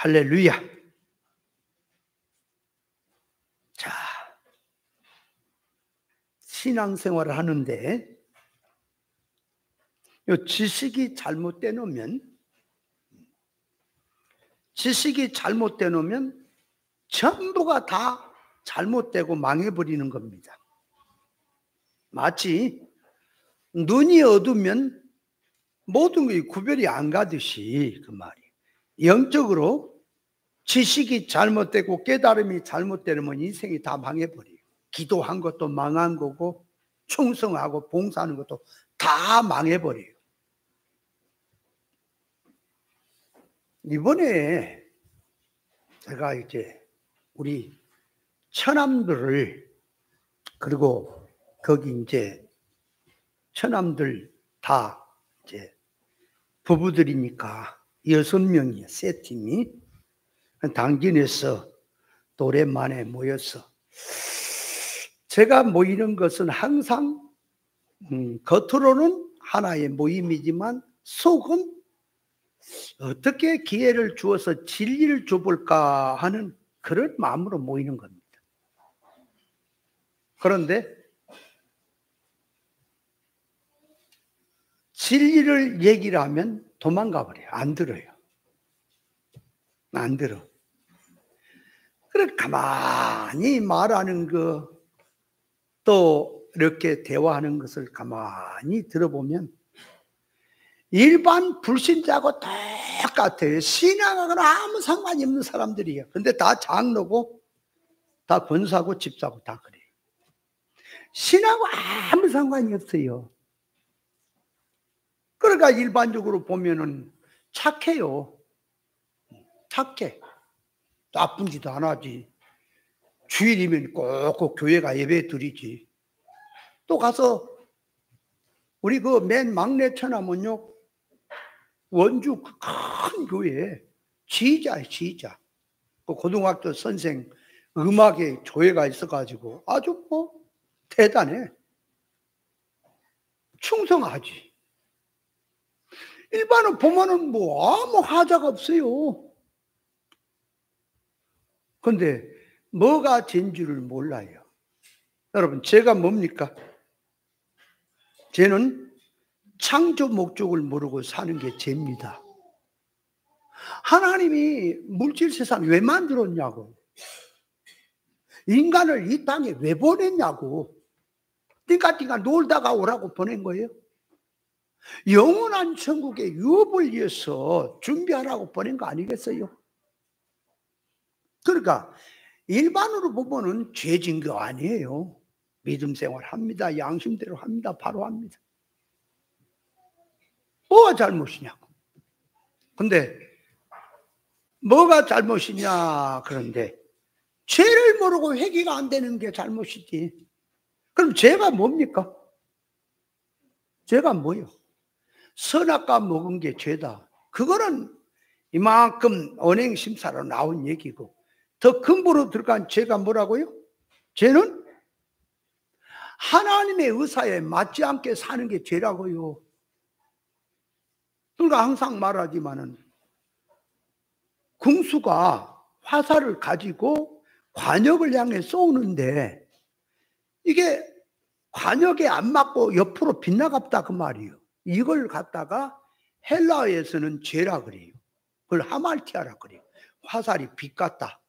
할렐루야. 자, 신앙생활을 하는데 이 지식이 잘못돼 놓으면 전부가 다 잘못되고 망해버리는 겁니다. 마치 눈이 어두우면 모든 것이 구별이 안 가듯이 그 말이 영적으로 지식이 잘못되고 깨달음이 잘못되면 인생이 다 망해버려요. 기도한 것도 망한 거고 충성하고 봉사하는 것도 다 망해버려요. 이번에 제가 이제 우리 처남들을, 그리고 거기 이제 처남들 다 이제 부부들이니까 6명이에요. 세 팀이 당진에서 또 오랜만에 모여서, 제가 모이는 것은 항상 겉으로는 하나의 모임이지만 속은 어떻게 기회를 주어서 진리를 줘볼까 하는 그런 마음으로 모이는 겁니다. 그런데 진리를 얘기를 하면 도망가 버려요. 안 들어요. 안 들어. 그래 가만히 말하는 거, 또 이렇게 대화하는 것을 가만히 들어보면 일반 불신자하고 똑같아요. 신앙하고는 아무 상관이 없는 사람들이에요. 근데 다 장로고 다 권사고 집사고 다 그래요. 신앙하고 아무 상관이 없어요. 그러니까 일반적으로 보면은 착해요. 착해. 나쁜 짓도 안 하지. 주일이면 꼭 교회 가 예배 드리지. 또 가서 우리 그 맨 막내 처남은요, 원주 큰 교회 지휘자예요, 지휘자. 그 고등학교 선생 음악에 조예가 있어가지고 아주 뭐 대단해. 충성하지. 일반은 보면은 뭐 아무 하자가 없어요. 근데 뭐가 진줄을 몰라요. 여러분, 제가 뭡니까? 쟤는 창조 목적을 모르고 사는 게 죄입니다. 하나님이 물질 세상 왜 만들었냐고. 인간을 이 땅에 왜 보냈냐고. 띵까띵까 놀다가 오라고 보낸 거예요. 영원한 천국의 유업을 위해서 준비하라고 보낸 거 아니겠어요? 그러니까 일반으로 보면은 죄진 거 아니에요. 믿음 생활 합니다. 양심대로 합니다. 바로 합니다. 뭐가 잘못이냐고. 근데 뭐가 잘못이냐. 그런데 죄를 모르고 회개가 안 되는 게 잘못이지. 그럼 죄가 뭡니까? 죄가 뭐예요? 선악과 먹은 게 죄다. 그거는 이만큼 언행심사로 나온 얘기고, 더 근본으로 들어간 죄가 뭐라고요? 죄는 하나님의 의사에 맞지 않게 사는 게 죄라고요. 그러니까 항상 말하지만은 궁수가 화살을 가지고 관역을 향해 쏘는데 이게 관역에 안 맞고 옆으로 빗나갔다 그 말이에요. 이걸 갖다가 헬라어에서는 죄라 그래요. 그걸 하말티아라 그래요. 화살이 빗갔다.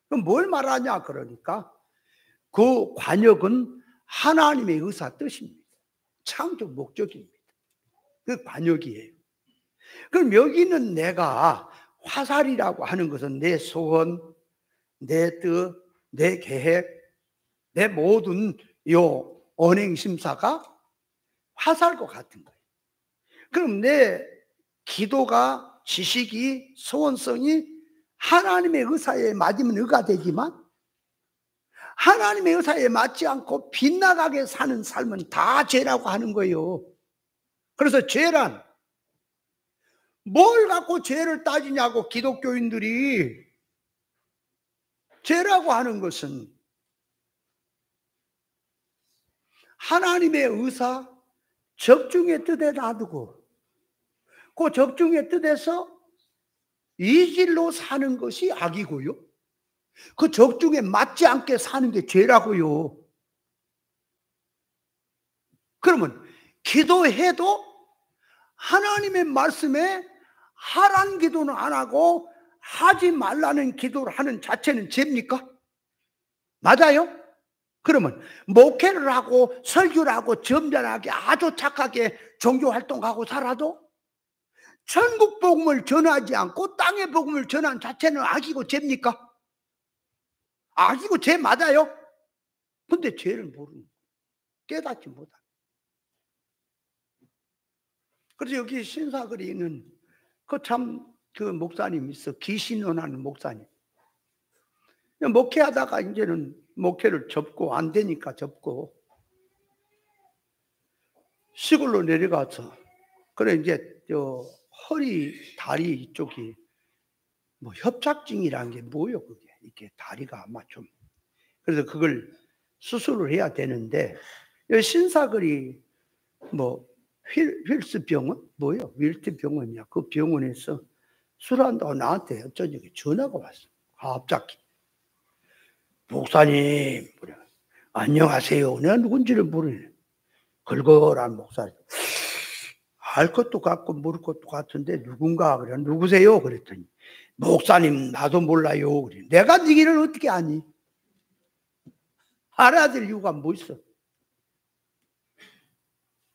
그럼 뭘 말하냐 그러니까 그 관역은 하나님의 의사 뜻입니다. 창조 목적입니다. 그 관역이에요. 그럼 여기는 내가 화살이라고 하는 것은 내 소원, 내 뜻, 내 계획, 내 모든 요 언행심사가 화살과 같은 거예요. 그럼 내 기도가, 지식이, 소원성이 하나님의 의사에 맞으면 의가 되지만 하나님의 의사에 맞지 않고 빗나가게 사는 삶은 다 죄라고 하는 거예요. 그래서 죄란 뭘 갖고 죄를 따지냐고. 기독교인들이 죄라고 하는 것은 하나님의 의사 적중의 뜻에 놔두고 그 적중의 뜻에서 이 길로 사는 것이 악이고요. 그 적중에 맞지 않게 사는 게 죄라고요. 그러면 기도해도 하나님의 말씀에 하라는 기도는 안 하고 하지 말라는 기도를 하는 자체는 죄입니까? 맞아요? 그러면 목회를 하고 설교를 하고 점잖하게 아주 착하게 종교활동하고 살아도 천국 복음을 전하지 않고 땅의 복음을 전하는 자체는 악이고 죄입니까? 악이고 죄 맞아요? 근데 죄를 모르는 거예요. 깨닫지 못하는. 그래서 여기 신사거리에 있는 그 목사님 있어. 기신론하는 목사님. 목회하다가 이제는 목회를 접고 안 되니까 접고 시골로 내려가서 그래 이제 허리 다리 이쪽이 뭐 협착증이라는 게 뭐예요 그게 이게 다리가 아마 좀 그래서 그걸 수술을 해야 되는데 신사거리 뭐 휠스 병원 뭐예요 윌트 병원이야 그 병원에서 술한다고 나한테 저녁에 전화가 왔어 갑자기 목사님 그래. 안녕하세요 내가 누군지를 모르네 걸걸한 목사님 알 것도 같고 모를 것도 같은데 누군가 그래 누구세요 그랬더니 목사님 나도 몰라요 그래 내가 네 길을 어떻게 아니 알아야 될 이유가 뭐 있어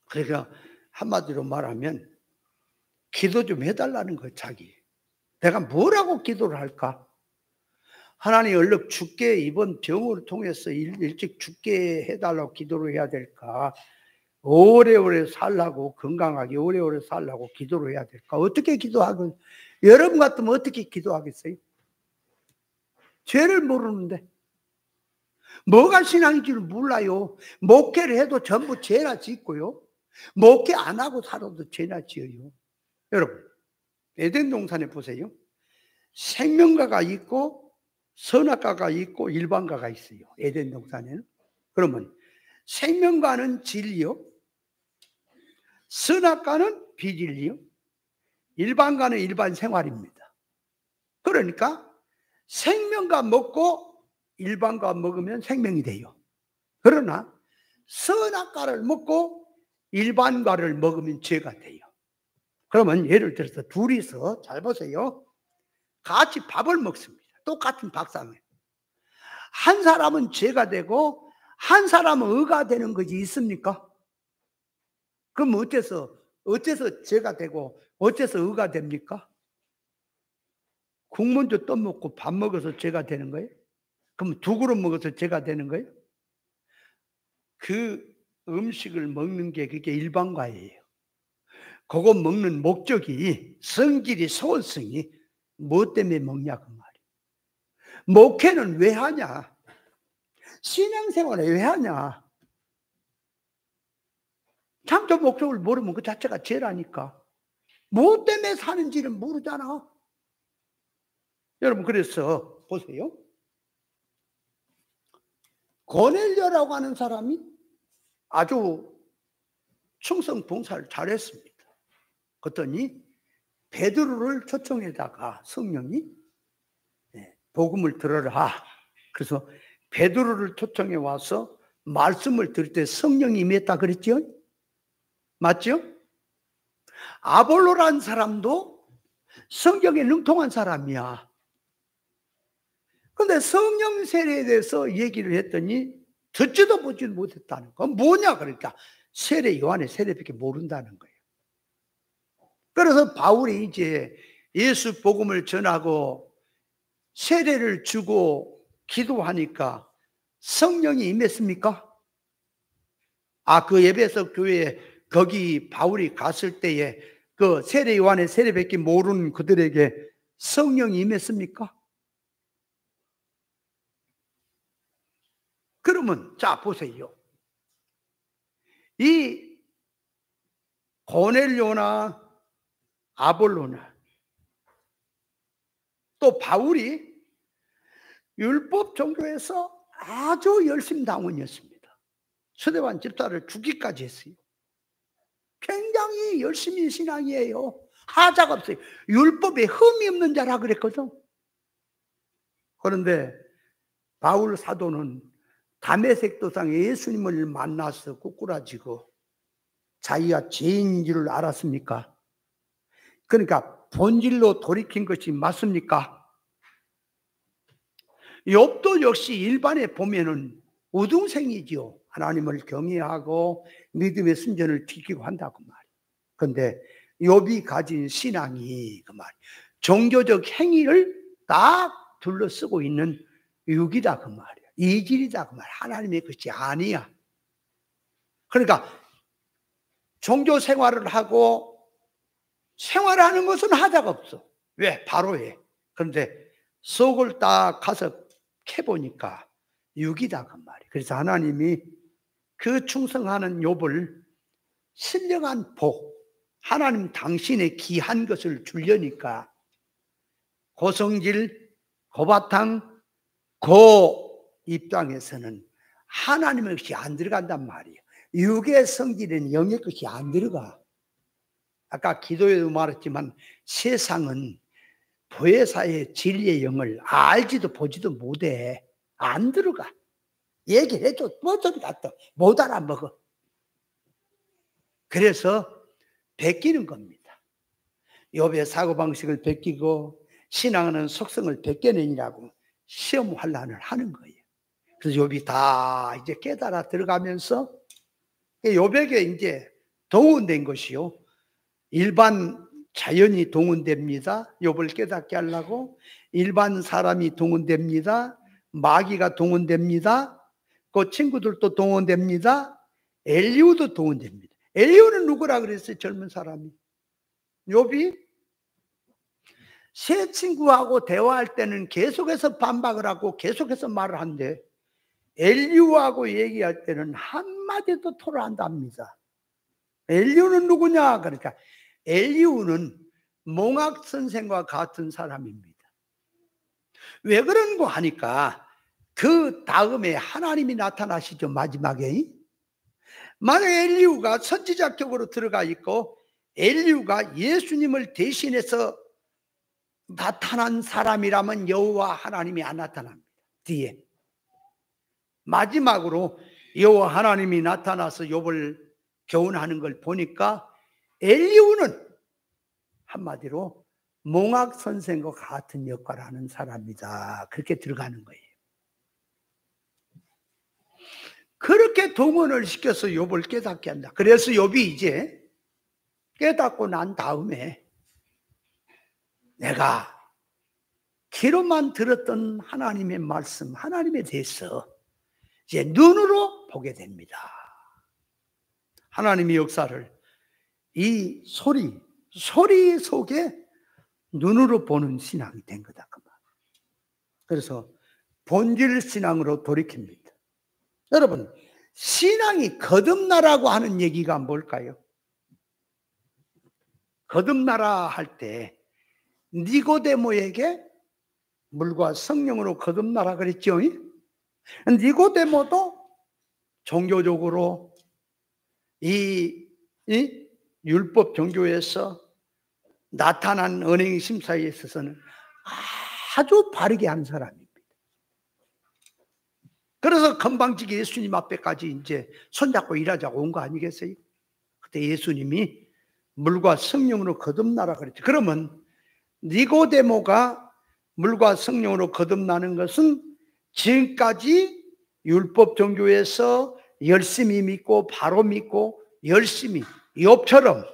그러니까 한마디로 말하면 기도 좀 해달라는 거야 자기 내가 뭐라고 기도를 할까 하나님 얼른 죽게 이번 병을 통해서 일찍 죽게 해달라고 기도를 해야 될까 오래오래 살라고 건강하게 오래오래 살라고 기도를 해야 될까 어떻게 기도하건 여러분 같으면 어떻게 기도하겠어요 죄를 모르는데 뭐가 신앙인지를 몰라요 목회를 해도 전부 죄나 짓고요 목회 안 하고 살아도 죄나 지어요 여러분 에덴 동산에 보세요 생명과가 있고 선악과가 있고 일반과가 있어요 에덴 동산에는 그러면 생명과는 진리요 선악과는 비진리요 일반과는 일반 생활입니다 그러니까 생명과 먹고 일반과 먹으면 생명이 돼요 그러나 선악과를 먹고 일반과를 먹으면 죄가 돼요 그러면 예를 들어서 둘이서 잘 보세요 같이 밥을 먹습니다 똑같은 밥상에 한 사람은 죄가 되고 한 사람은 의가 되는 것이 있습니까? 그럼 어째서 죄가 되고 어째서 의가 됩니까? 국 먼저 떠먹고 밥 먹어서 죄가 되는 거예요? 그럼 두 그릇 먹어서 죄가 되는 거예요? 그 음식을 먹는 게 그게 일반과예요 그거 먹는 목적이 성질이 소원성이 뭐 때문에 먹냐 그 말이에요 목회는 왜 하냐 신앙생활을 왜 하냐 참조 목적을 모르면 그 자체가 죄라니까 뭐 때문에 사는지를 모르잖아 여러분 그래서 보세요 고넬료라고 하는 사람이 아주 충성 봉사를 잘했습니다 그랬더니 베드로를 초청해다가 성령이 복음을 들어라 그래서 베드로를 초청해 와서 말씀을 들을 때 성령이 임했다 그랬죠? 맞죠? 아볼로라는 사람도 성경에 능통한 사람이야 근데 성령 세례에 대해서 얘기를 했더니 듣지도 보지도 못했다는 거 뭐냐 그러니까 세례 요한의 세례밖에 모른다는 거예요 그래서 바울이 이제 예수 복음을 전하고 세례를 주고 기도하니까 성령이 임했습니까? 그 에베소 교회에 거기 바울이 갔을 때에 그 세례 요한의 세례밖에 모르는 그들에게 성령이 임했습니까? 그러면 자 보세요. 이 고넬료나 아볼로나 또 바울이 율법 종교에서 아주 열심 당원이었습니다. 스데반 집사를 죽이기까지 했어요. 굉장히 열심히 신앙이에요. 하자가 없어요. 율법에 흠이 없는 자라 그랬거든. 그런데 바울 사도는 다메섹 도상에 예수님을 만나서 꾸꾸라지고 자기가 죄인인 줄을 알았습니까? 그러니까 본질로 돌이킨 것이 맞습니까? 욥도 역시 일반에 보면은 우등생이지요. 하나님을 경외하고 믿음의 순전을 지키고 한다고 말이에요. 그런데 욥이 가진 신앙이 그 말, 종교적 행위를 딱 둘러쓰고 있는 육이다 그 말이에요. 이질이다 그 말. 하나님의 것이 아니야. 그러니까 종교 생활을 하고 생활하는 것은 하자가 없어. 왜? 바로 해. 그런데 속을 딱 가서 캐보니까 육이다 그 말이에요. 그래서 하나님이 그 충성하는 욥을 신령한 복, 하나님 당신의 귀한 것을 주려니까 고성질, 고바탕, 고 입장에서는 하나님의 것이 안 들어간단 말이에요. 육의 성질에는 영의 것이 안 들어가. 아까 기도에도 말했지만 세상은 보혜사의 진리의 영을 알지도 보지도 못해. 안 들어가. 얘기해줘. 뭐 저리 갔다. 못 알아먹어. 그래서 베끼는 겁니다. 욥의 사고방식을 베끼고 신앙하는 속성을 베껴내니라고 시험 환란을 하는 거예요. 그래서 욥이 다 이제 깨달아 들어가면서 욥에게 이제 동원된 것이요. 일반 자연이 동원됩니다. 욥을 깨닫게 하려고 일반 사람이 동원됩니다. 마귀가 동원됩니다. 그 친구들도 동원됩니다. 엘리후도 동원됩니다. 엘리후는 누구라 그랬어요? 젊은 사람이. 욥이 새 친구하고 대화할 때는 계속해서 반박을 하고 계속해서 말을 한대. 엘리후하고 얘기할 때는 한마디도 토를 안 합니다. 엘리후는 누구냐? 그러니까 엘리후는 몽학 선생과 같은 사람입니다. 왜 그런고 하니까 그 다음에 하나님이 나타나시죠. 마지막에. 만약 엘리후가 선지자격으로 들어가 있고 엘리후가 예수님을 대신해서 나타난 사람이라면 여호와 하나님이 안 나타납니다. 뒤에 마지막으로 여호와 하나님이 나타나서 욥을 교훈하는 걸 보니까 엘리후는 한마디로 몽학 선생과 같은 역할을 하는 사람이다. 그렇게 들어가는 거예요. 그렇게 동원을 시켜서 욥을 깨닫게 한다. 그래서 욥이 이제 깨닫고 난 다음에 내가 귀로만 들었던 하나님의 말씀, 하나님에 대해서 이제 눈으로 보게 됩니다. 하나님의 역사를 이 소리 속에 눈으로 보는 신앙이 된 거다. 그래서 본질 신앙으로 돌이킵니다. 여러분, 신앙이 거듭나라고 하는 얘기가 뭘까요? 거듭나라 할 때 니고데모에게 물과 성령으로 거듭나라 그랬죠. 니고데모도 종교적으로 이 율법 종교에서 나타난 은행 심사에 있어서는 아주 바르게 한 사람입니다. 그래서 건방지게 예수님 앞에까지 이제 손잡고 일하자고 온 거 아니겠어요? 그때 예수님이 물과 성령으로 거듭나라 그랬죠. 그러면 니고데모가 물과 성령으로 거듭나는 것은 지금까지 율법 종교에서 열심히 믿고 바로 믿고 열심히 욥처럼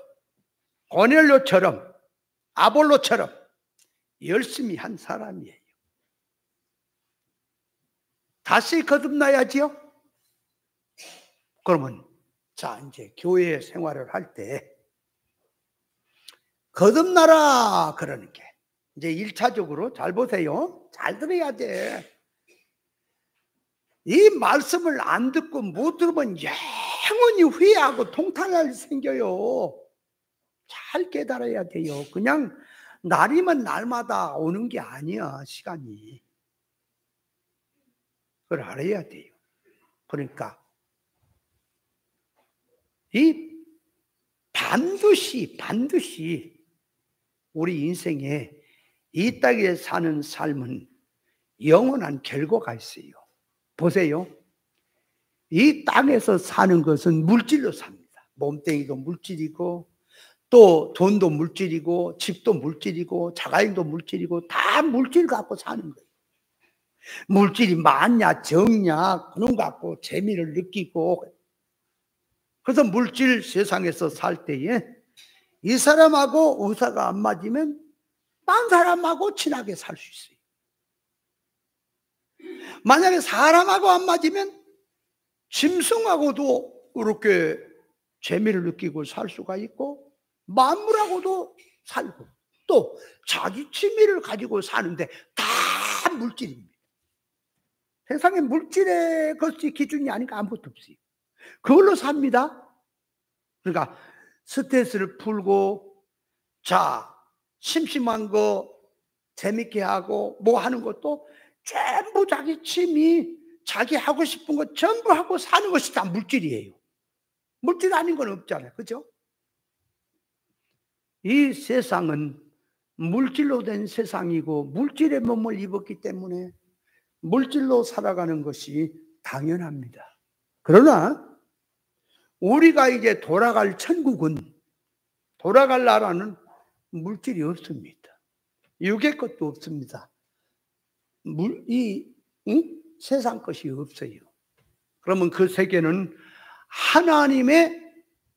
고넬료처럼 아볼로처럼 열심히 한 사람이에요. 다시 거듭나야지요. 그러면 자 이제 교회 생활을 할 때 거듭나라 그러는 게 이제 1차적으로 잘 보세요. 잘 들어야 돼. 이 말씀을 안 듣고 못 들으면 영원히 후회하고 통탄할 일이 생겨요. 잘 깨달아야 돼요. 그냥 날이면 날마다 오는 게 아니야, 시간이. 그걸 알아야 돼요. 그러니까 이 반드시 우리 인생에 이 땅에 사는 삶은 영원한 결과가 있어요. 보세요. 이 땅에서 사는 것은 물질로 삽니다. 몸뚱이도 물질이고 또 돈도 물질이고 집도 물질이고 자가용도 물질이고 다 물질 갖고 사는 거예요. 물질이 많냐 적냐 그런 거 갖고 재미를 느끼고, 그래서 물질 세상에서 살 때에 이 사람하고 의사가 안 맞으면 딴 사람하고 친하게 살 수 있어요. 만약에 사람하고 안 맞으면 짐승하고도 그렇게 재미를 느끼고 살 수가 있고 만물하고도 살고 또 자기 취미를 가지고 사는데 다 물질입니다. 세상에 물질의 것이 기준이 아니까 아무것도 없어요. 그걸로 삽니다. 그러니까 스트레스를 풀고 자 심심한 거 재밌게 하고 뭐 하는 것도 전부 자기 취미 자기 하고 싶은 거 전부 하고 사는 것이 다 물질이에요. 물질 아닌 건 없잖아요. 그죠? 이 세상은 물질로 된 세상이고 물질의 몸을 입었기 때문에 물질로 살아가는 것이 당연합니다. 그러나 우리가 이제 돌아갈 천국은, 돌아갈 나라는 물질이 없습니다. 육의 것도 없습니다. 세상 것이 없어요. 그러면 그 세계는 하나님의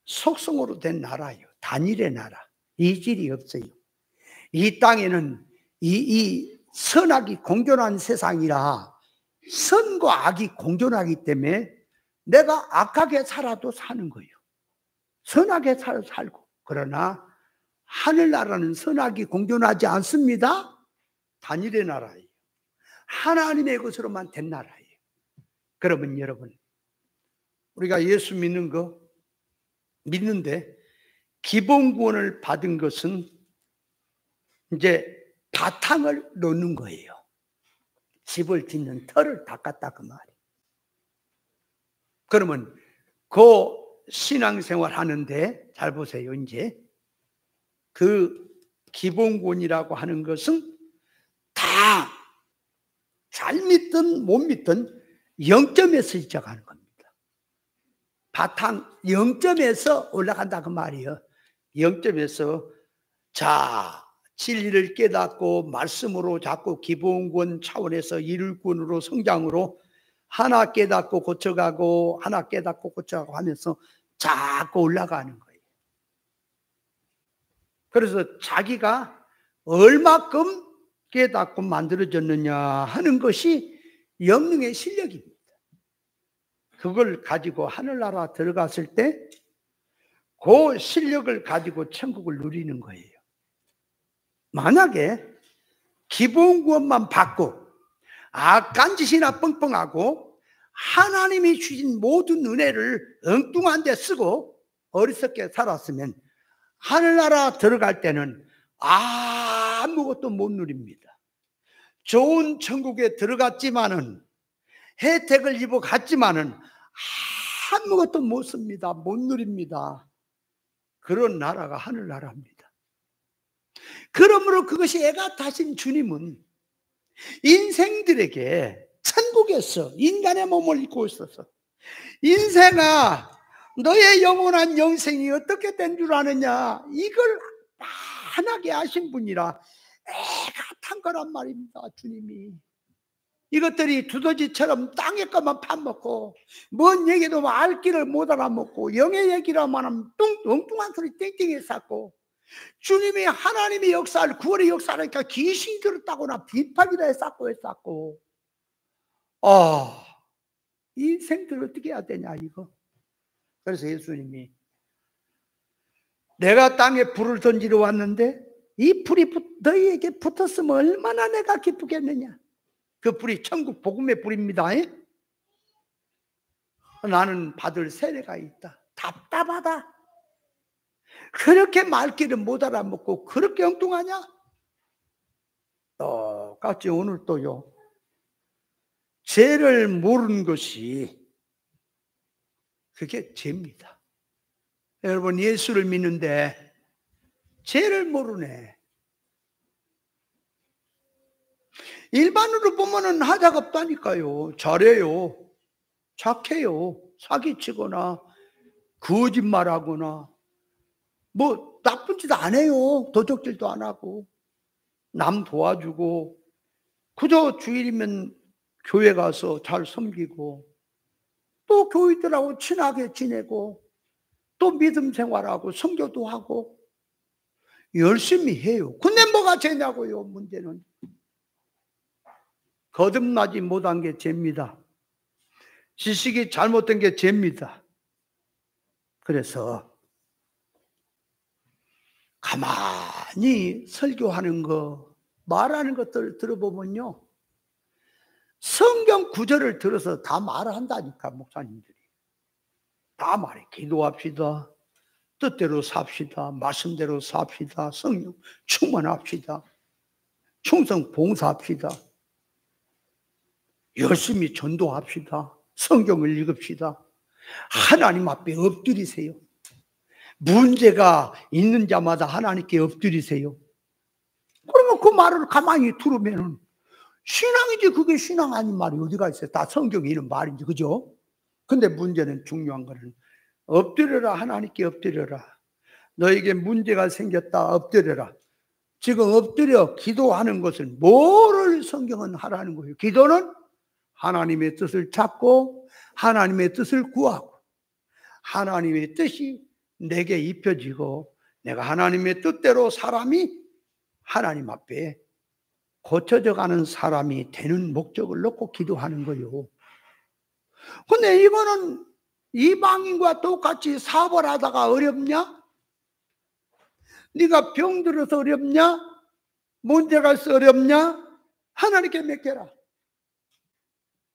속성으로 된 나라예요. 단일의 나라. 이질이 없어요. 이 땅에는 이 선악이 공존한 세상이라 선과 악이 공존하기 때문에 내가 악하게 살아도 사는 거예요. 선하게 살고. 그러나 하늘나라는 선악이 공존하지 않습니다. 단일의 나라예요. 하나님의 것으로만 된 나라예요. 그러면 여러분, 우리가 예수 믿는데 기본 구원을 받은 것은 이제 바탕을 놓는 거예요. 집을 짓는 터를 닦았다 그 말이에요. 그러면 그 신앙생활 하는데 잘 보세요. 이제 그 기본권이라고 하는 것은 다 잘 믿든 못 믿든 0점에서 시작하는 겁니다. 바탕 0점에서 올라간다 그 말이에요. 0점에서 자 진리를 깨닫고 말씀으로 자꾸 기본권 차원에서 일꾼으로 성장으로 하나 깨닫고 고쳐가고 하나 깨닫고 고쳐가고 하면서 자꾸 올라가는 거예요. 그래서 자기가 얼마큼 깨닫고 만들어졌느냐 하는 것이 영능의 실력입니다. 그걸 가지고 하늘나라 들어갔을 때 그 실력을 가지고 천국을 누리는 거예요. 만약에 기본 구원만 받고 악한 짓이나 뻥뻥하고 하나님이 주신 모든 은혜를 엉뚱한 데 쓰고 어리석게 살았으면 하늘나라 들어갈 때는 아무것도 못 누립니다. 좋은 천국에 들어갔지만은 혜택을 입어 갔지만은 아무것도 못 씁니다. 못 누립니다. 그런 나라가 하늘나라입니다. 그러므로 그것이 애가 타신 주님은 인생들에게 천국에서 인간의 몸을 입고 있어서 인생아 너의 영원한 영생이 어떻게 된 줄 아느냐 이걸 환하게 하신 분이라 애가 탄 거란 말입니다. 주님이 이것들이 두더지처럼 땅에 것만 파먹고 뭔 얘기도 알 길을 못 알아먹고 영의 얘기라만 하면 뚱뚱한 소리 땡땡이 쌓고 주님이 하나님의 역사를 구원의 역사니까 귀신 들었다거나 비판이라 쌓고 인생들 어떻게 해야 되냐 이거. 그래서 예수님이 내가 땅에 불을 던지러 왔는데 이 불이 너희에게 붙었으면 얼마나 내가 기쁘겠느냐. 그 불이 천국 복음의 불입니다. 나는 받을 세례가 있다. 답답하다. 그렇게 말귀를 못 알아먹고 그렇게 엉뚱하냐? 똑같이 오늘 또요. 죄를 모르는 것이 그게 죄입니다. 여러분 예수를 믿는데 죄를 모르네. 일반으로 보면은 하자가 없다니까요. 잘해요, 착해요, 사기치거나 거짓말하거나 뭐 나쁜 짓 안 해요. 도적질도 안 하고 남 도와주고 그저 주일이면 교회 가서 잘 섬기고 또 교인들하고 친하게 지내고 또 믿음 생활하고 선교도 하고 열심히 해요. 근데 뭐가 죄냐고요? 문제는 거듭나지 못한 게 죄입니다. 지식이 잘못된 게 죄입니다. 그래서 가만히 설교하는 거, 말하는 것들 들어보면요, 성경 구절을 들어서 다 말한다니까. 목사님들이 다 말해. 기도합시다, 뜻대로 삽시다, 말씀대로 삽시다, 성령 충만합시다, 충성 봉사합시다, 열심히 전도합시다, 성경을 읽읍시다, 하나님 앞에 엎드리세요, 문제가 있는 자마다 하나님께 엎드리세요. 그러면 그 말을 가만히 들으면은 신앙이지, 그게 신앙 아닌 말이 어디가 있어요? 다 성경에 있는 말인지, 그죠? 근데 문제는, 중요한 거는 엎드려라, 하나님께 엎드려라. 너에게 문제가 생겼다, 엎드려라. 지금 엎드려 기도하는 것은 뭐를 성경은 하라는 거예요? 기도는 하나님의 뜻을 찾고 하나님의 뜻을 구하고 하나님의 뜻이 내게 입혀지고 내가 하나님의 뜻대로 사람이 하나님 앞에 고쳐져 가는 사람이 되는 목적을 놓고 기도하는 거예요. 근데 이거는 이방인과 똑같이 사업을 하다가 어렵냐? 네가 병들어서 어렵냐? 문제가 있어 어렵냐? 하나님께 맡겨라.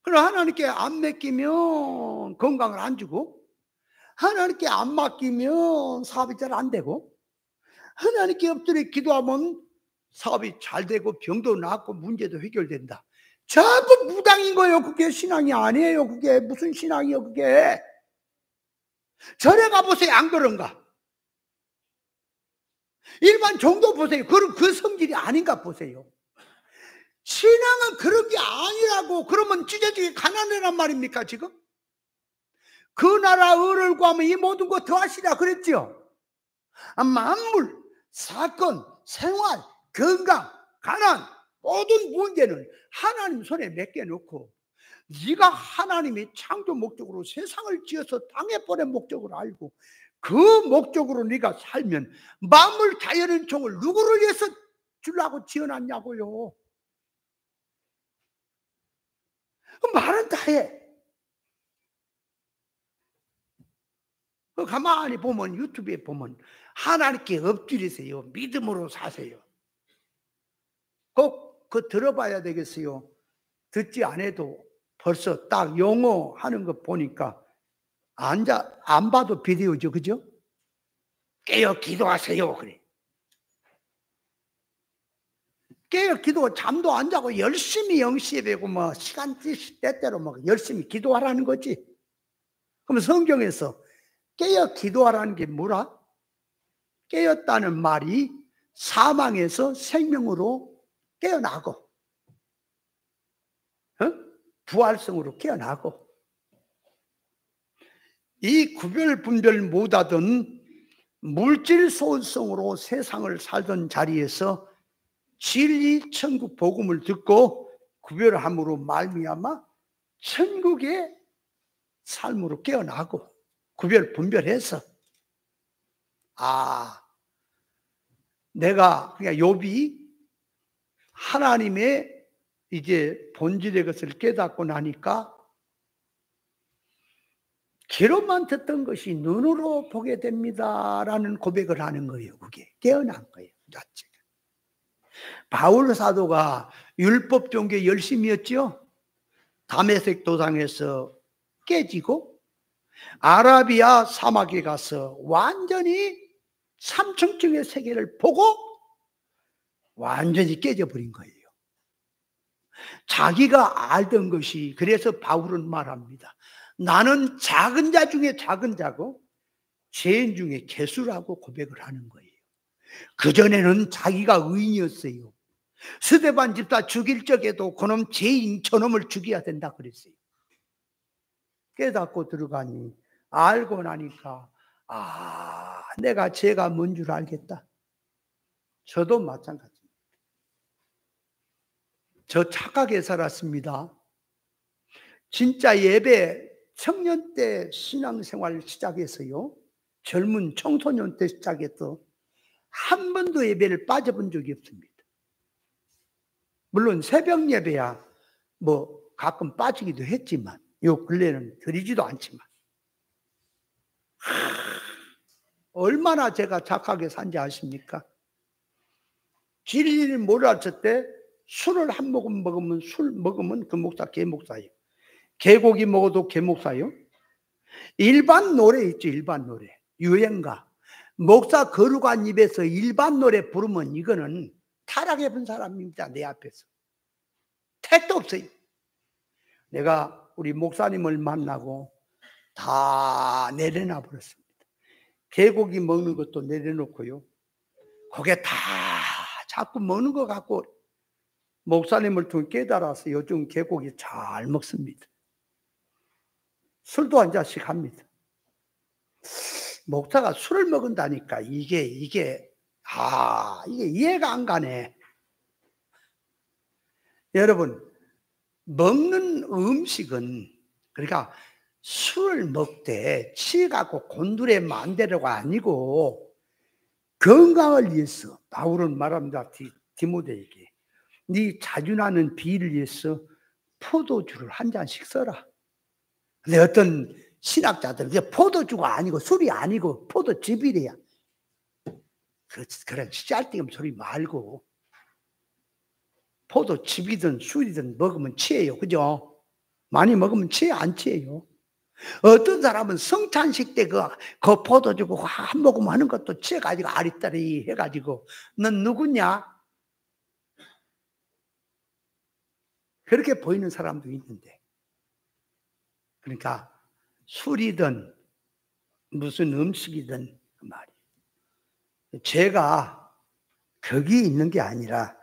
그럼 하나님께 안 맡기면 건강을 안 주고, 하나님께 안 맡기면 사업이 잘 안 되고, 하나님께 엎드려 기도하면 사업이 잘 되고 병도 낫고 문제도 해결된다. 전부 무당인 거예요. 그게 신앙이 아니에요. 그게 무슨 신앙이요 그게. 절에 가보세요. 안 그런가? 일반 종도 보세요. 그럼 그 성질이 아닌가 보세요. 신앙은 그런 게 아니라고. 그러면 찢어지게 가난하란 말입니까 지금? 그 나라 을을 구하면 이 모든 거 더하시라 그랬죠. 만물, 사건, 생활, 건강, 가난, 모든 문제는 하나님 손에 맡겨놓고 네가 하나님이 창조 목적으로 세상을 지어서 땅에 보낸 목적을 알고 그 목적으로 네가 살면 만물 자연의 종을 누구를 위해서 주려고 지어놨냐고요. 말은 다 해. 가만히 보면 유튜브에 보면 하나님께 엎드리세요, 믿음으로 사세요. 꼭 그 들어봐야 되겠어요. 듣지 않아도 벌써 딱 용어 하는 거 보니까 안 봐도 비디오죠, 그죠? 깨어 기도하세요 그래. 깨어 기도, 잠도 안 자고 열심히 영시되고 뭐 시간 때때로 뭐 열심히 기도하라는 거지. 그럼 성경에서 깨어 기도하라는 게 뭐라? 깨었다는 말이 사망에서 생명으로 깨어나고 부활성으로 깨어나고, 이 구별 분별 못하던 물질 소원성으로 세상을 살던 자리에서 진리 천국 복음을 듣고 구별함으로 말미암아 천국의 삶으로 깨어나고 구별 분별해서, 내가 그냥 욥이 하나님의 이제 본질의 것을 깨닫고 나니까 귀로만 듣던 것이 눈으로 보게 됩니다라는 고백을 하는 거예요. 그게 깨어난 거예요. 그 자체가. 바울 사도가 율법 종교에 열심히 했죠. 다메섹 도상에서 깨지고 아라비아 사막에 가서 완전히 삼층층의 세계를 보고 완전히 깨져버린 거예요. 자기가 알던 것이, 그래서 바울은 말합니다. 나는 작은 자 중에 작은 자고 죄인 중에 개수라고 고백을 하는 거예요. 그전에는 자기가 의인이었어요. 스데반 집사 죽일 적에도 그놈 죄인 저놈을 죽여야 된다 그랬어요. 깨닫고 들어가니 알고 나니까 내가 죄가 뭔 줄 알겠다. 저도 마찬가지입니다. 저 착하게 살았습니다. 진짜 예배 청년 때 신앙생활 시작해서요. 젊은 청소년 때 시작해서 한 번도 예배를 빠져본 적이 없습니다. 물론 새벽 예배야 뭐 가끔 빠지기도 했지만 요 근래는 드리지도 않지만 얼마나 제가 착하게 산지 아십니까? 진리를 몰랐을 때 술을 한 모금 먹으면 술 먹으면 그 목사 개목사예요. 개고기 먹어도 개목사예요. 일반 노래 있죠. 일반 노래 유행가 목사 거룩한 입에서 일반 노래 부르면 이거는 타락해본 사람입니다. 내 앞에서 택도 없어요. 내가 우리 목사님을 만나고 다 내려놔 버렸습니다. 개고기 먹는 것도 내려놓고요. 그게 다 자꾸 먹는 것 같고 목사님을 통해 깨달아서 요즘 개고기 잘 먹습니다. 술도 한 잔씩 합니다. 목사가 술을 먹은다니까 이게 이해가 안 가네. 여러분 먹는 음식은 그러니까 술을 먹되 취해갖고 곤두레 만대로가 아니고 건강을 위해서 바울은 말합니다. 디모데에게 네 자주 나는 비를 위해서 포도주를 한 잔씩 써라. 근데 어떤 신학자들은 포도주가 아니고 술이 아니고 포도즙이래야. 그런 짤데기 소리 말고 포도즙이든 술이든 먹으면 취해요. 그죠? 많이 먹으면 취해 안 취해요? 어떤 사람은 성찬식 때 그 포도주고 한 모금 하는 것도 취해가지고 아리따리 해가지고 넌 누구냐? 그렇게 보이는 사람도 있는데 그러니까 술이든 무슨 음식이든 그 말이에요. 죄가 거기 있는 게 아니라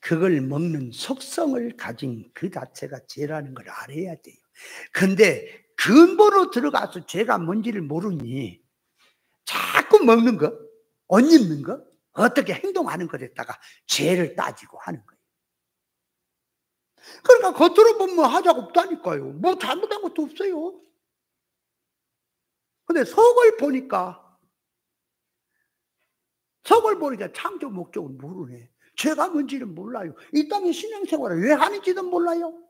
그걸 먹는 속성을 가진 그 자체가 죄라는 걸 알아야 돼요. 근데 근본으로 들어가서 죄가 뭔지를 모르니 자꾸 먹는 거, 옷 입는 거, 어떻게 행동하는 것에다가 죄를 따지고 하는 거예요. 그러니까 겉으로 보면 하자가 없다니까요. 뭐 잘못한 것도 없어요. 근데 속을 보니까 창조 목적을 모르네. 죄가 뭔지는 몰라요. 이 땅의 신앙생활을 왜 하는지는 몰라요.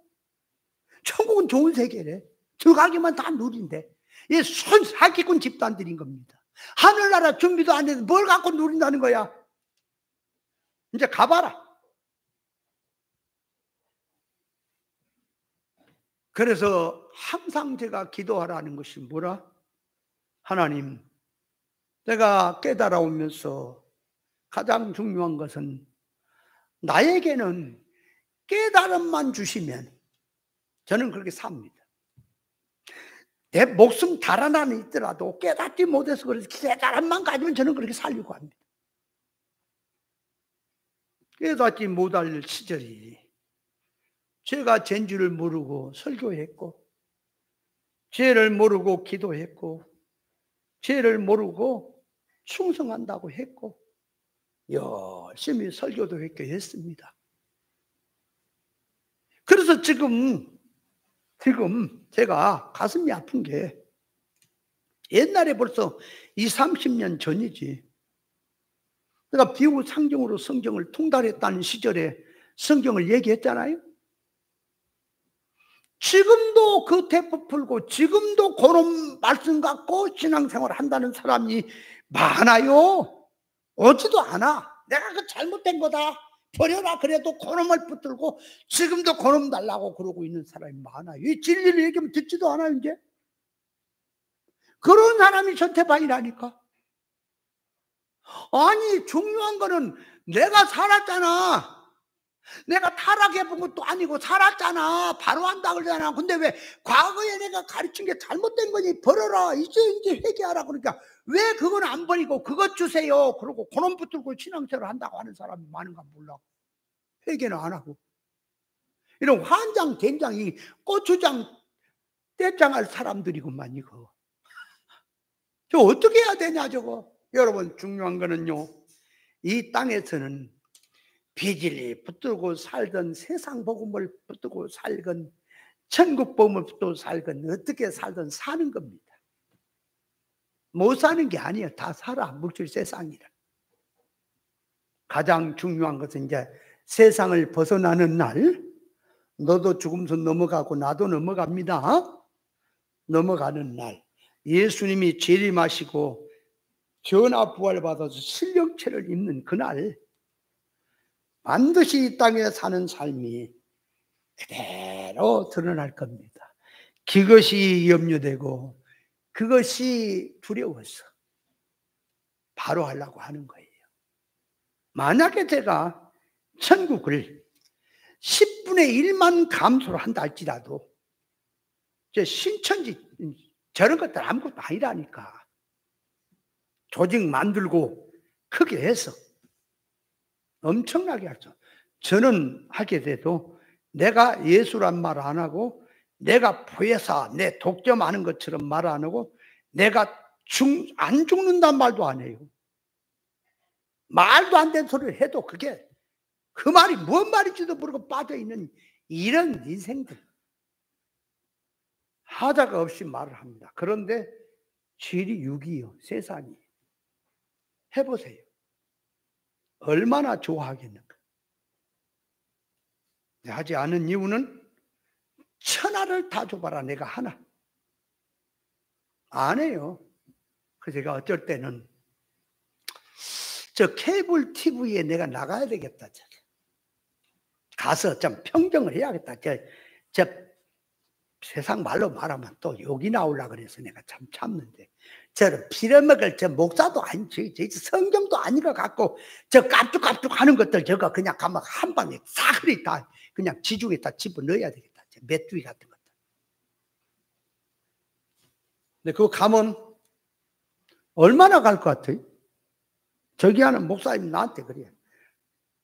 천국은 좋은 세계래. 들어가기만 다 누린데. 이 사기꾼 집단들인 겁니다. 하늘나라 준비도 안 해서 뭘 갖고 누린다는 거야. 이제 가봐라. 그래서 항상 제가 기도하라는 것이 뭐라? 하나님, 내가 깨달아오면서 가장 중요한 것은 나에게는 깨달음만 주시면 저는 그렇게 삽니다. 내 목숨 달아나는 있더라도 깨닫지 못해서 그래서 깨달음만 가지면 저는 그렇게 살려고 합니다. 깨닫지 못할 시절이 제가 죄인지를 모르고 설교했고 죄를 모르고 기도했고 죄를 모르고 충성한다고 했고 열심히 설교도 했습니다. 그래서 지금 제가 가슴이 아픈 게 옛날에 벌써 20, 30년 전이지. 내가 비유상경으로 성경을 통달했다는 시절에 성경을 얘기했잖아요. 지금도 그 대포 풀고 지금도 그런 말씀 갖고 신앙생활 한다는 사람이 많아요. 오지도 않아. 내가 그 잘못된 거다. 버려라 그래도 그놈을 붙들고 지금도 그놈 달라고 그러고 있는 사람이 많아요. 이 진리를 얘기하면 듣지도 않아요. 이제 그런 사람이 전태반이라니까. 아니 중요한 거는 내가 살았잖아. 내가 타락해본 것도 아니고 살았잖아. 바로 한다 그러잖아. 근데 왜 과거에 내가 가르친 게 잘못된 거니 버려라. 이제 회개하라. 그러니까 왜 그건 안 버리고 그것 주세요. 그러고 그놈 붙들고 신앙생활을 한다고 하는 사람이 많은가 몰라. 회개는 안 하고. 이런 환장, 된장이 고추장, 떼장할 사람들이구만, 이거. 저 어떻게 해야 되냐, 저거. 여러분, 중요한 거는요, 이 땅에서는 비질이 붙들고 살던 세상 복음을 붙들고 살건 천국 복음을 붙들고 살건 어떻게 살든 사는 겁니다. 못 사는 게 아니에요. 다 살아. 물질 세상이라. 가장 중요한 것은 이제 세상을 벗어나는 날, 너도 죽음선 넘어가고 나도 넘어갑니다. 넘어가는 날, 예수님이 재림하시고 전화 부활 받아서 신령체를 입는 그날, 반드시 이 땅에 사는 삶이 그대로 드러날 겁니다. 그것이 염려되고 그것이 두려워서 바로 하려고 하는 거예요. 만약에 제가 천국을 10분의 1만 감소를 한다 할지라도 신천지 저런 것들 아무것도 아니라니까. 조직 만들고 크게 해서 엄청나게 하죠. 저는 하게 돼도 내가 예수란 말 안 하고, 내가 포회사 내 독점하는 것처럼 말 안 하고, 내가 안 죽는단 말도 안 해요. 말도 안 되는 소리를 해도 그게 그 말이 뭔 말인지도 모르고 빠져있는 이런 인생들 하자가 없이 말을 합니다. 그런데 질이 6이요. 세상이. 해보세요. 얼마나 좋아하겠는가. 하지 않은 이유는 천하를 다 줘봐라 내가 하나. 안 해요. 그래서 제가 어쩔 때는 저 케이블 TV에 내가 나가야 되겠다. 가서 좀 평정을 해야겠다. 저 세상 말로 말하면 또 욕이 나오려고 그래서 내가 참 참는데, 저는 빌어먹을 저 목사도 아니지, 성경도 아닌 것 같고, 저 깜짝깜짝 하는 것들 저거 그냥 가면 한 방에 사그리 다 그냥 지중에다 집어넣어야 되겠다. 저 메뚜기 같은 것들. 근데 그거 가면 얼마나 갈 것 같아요? 저기 하는 목사님 나한테 그래요.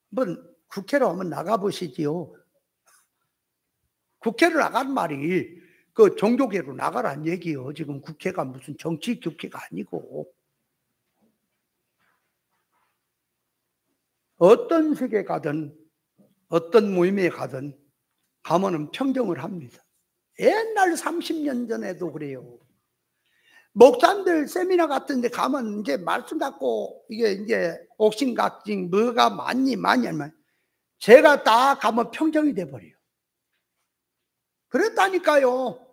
한번 국회로 한번 나가보시지요. 국회로 나가는 말이 그 종교계로 나가라는 얘기요. 지금 국회가 무슨 정치 국회가 아니고. 어떤 세계 가든 어떤 모임에 가든 가면은 평정을 합니다. 옛날 30년 전에도 그래요. 목사님들 세미나 같은 데 가면 이제 말씀 갖고 이게 이제 옥신각신 뭐가 많니 하면 제가 다 가면 평정이 돼 버려요. 그랬다니까요.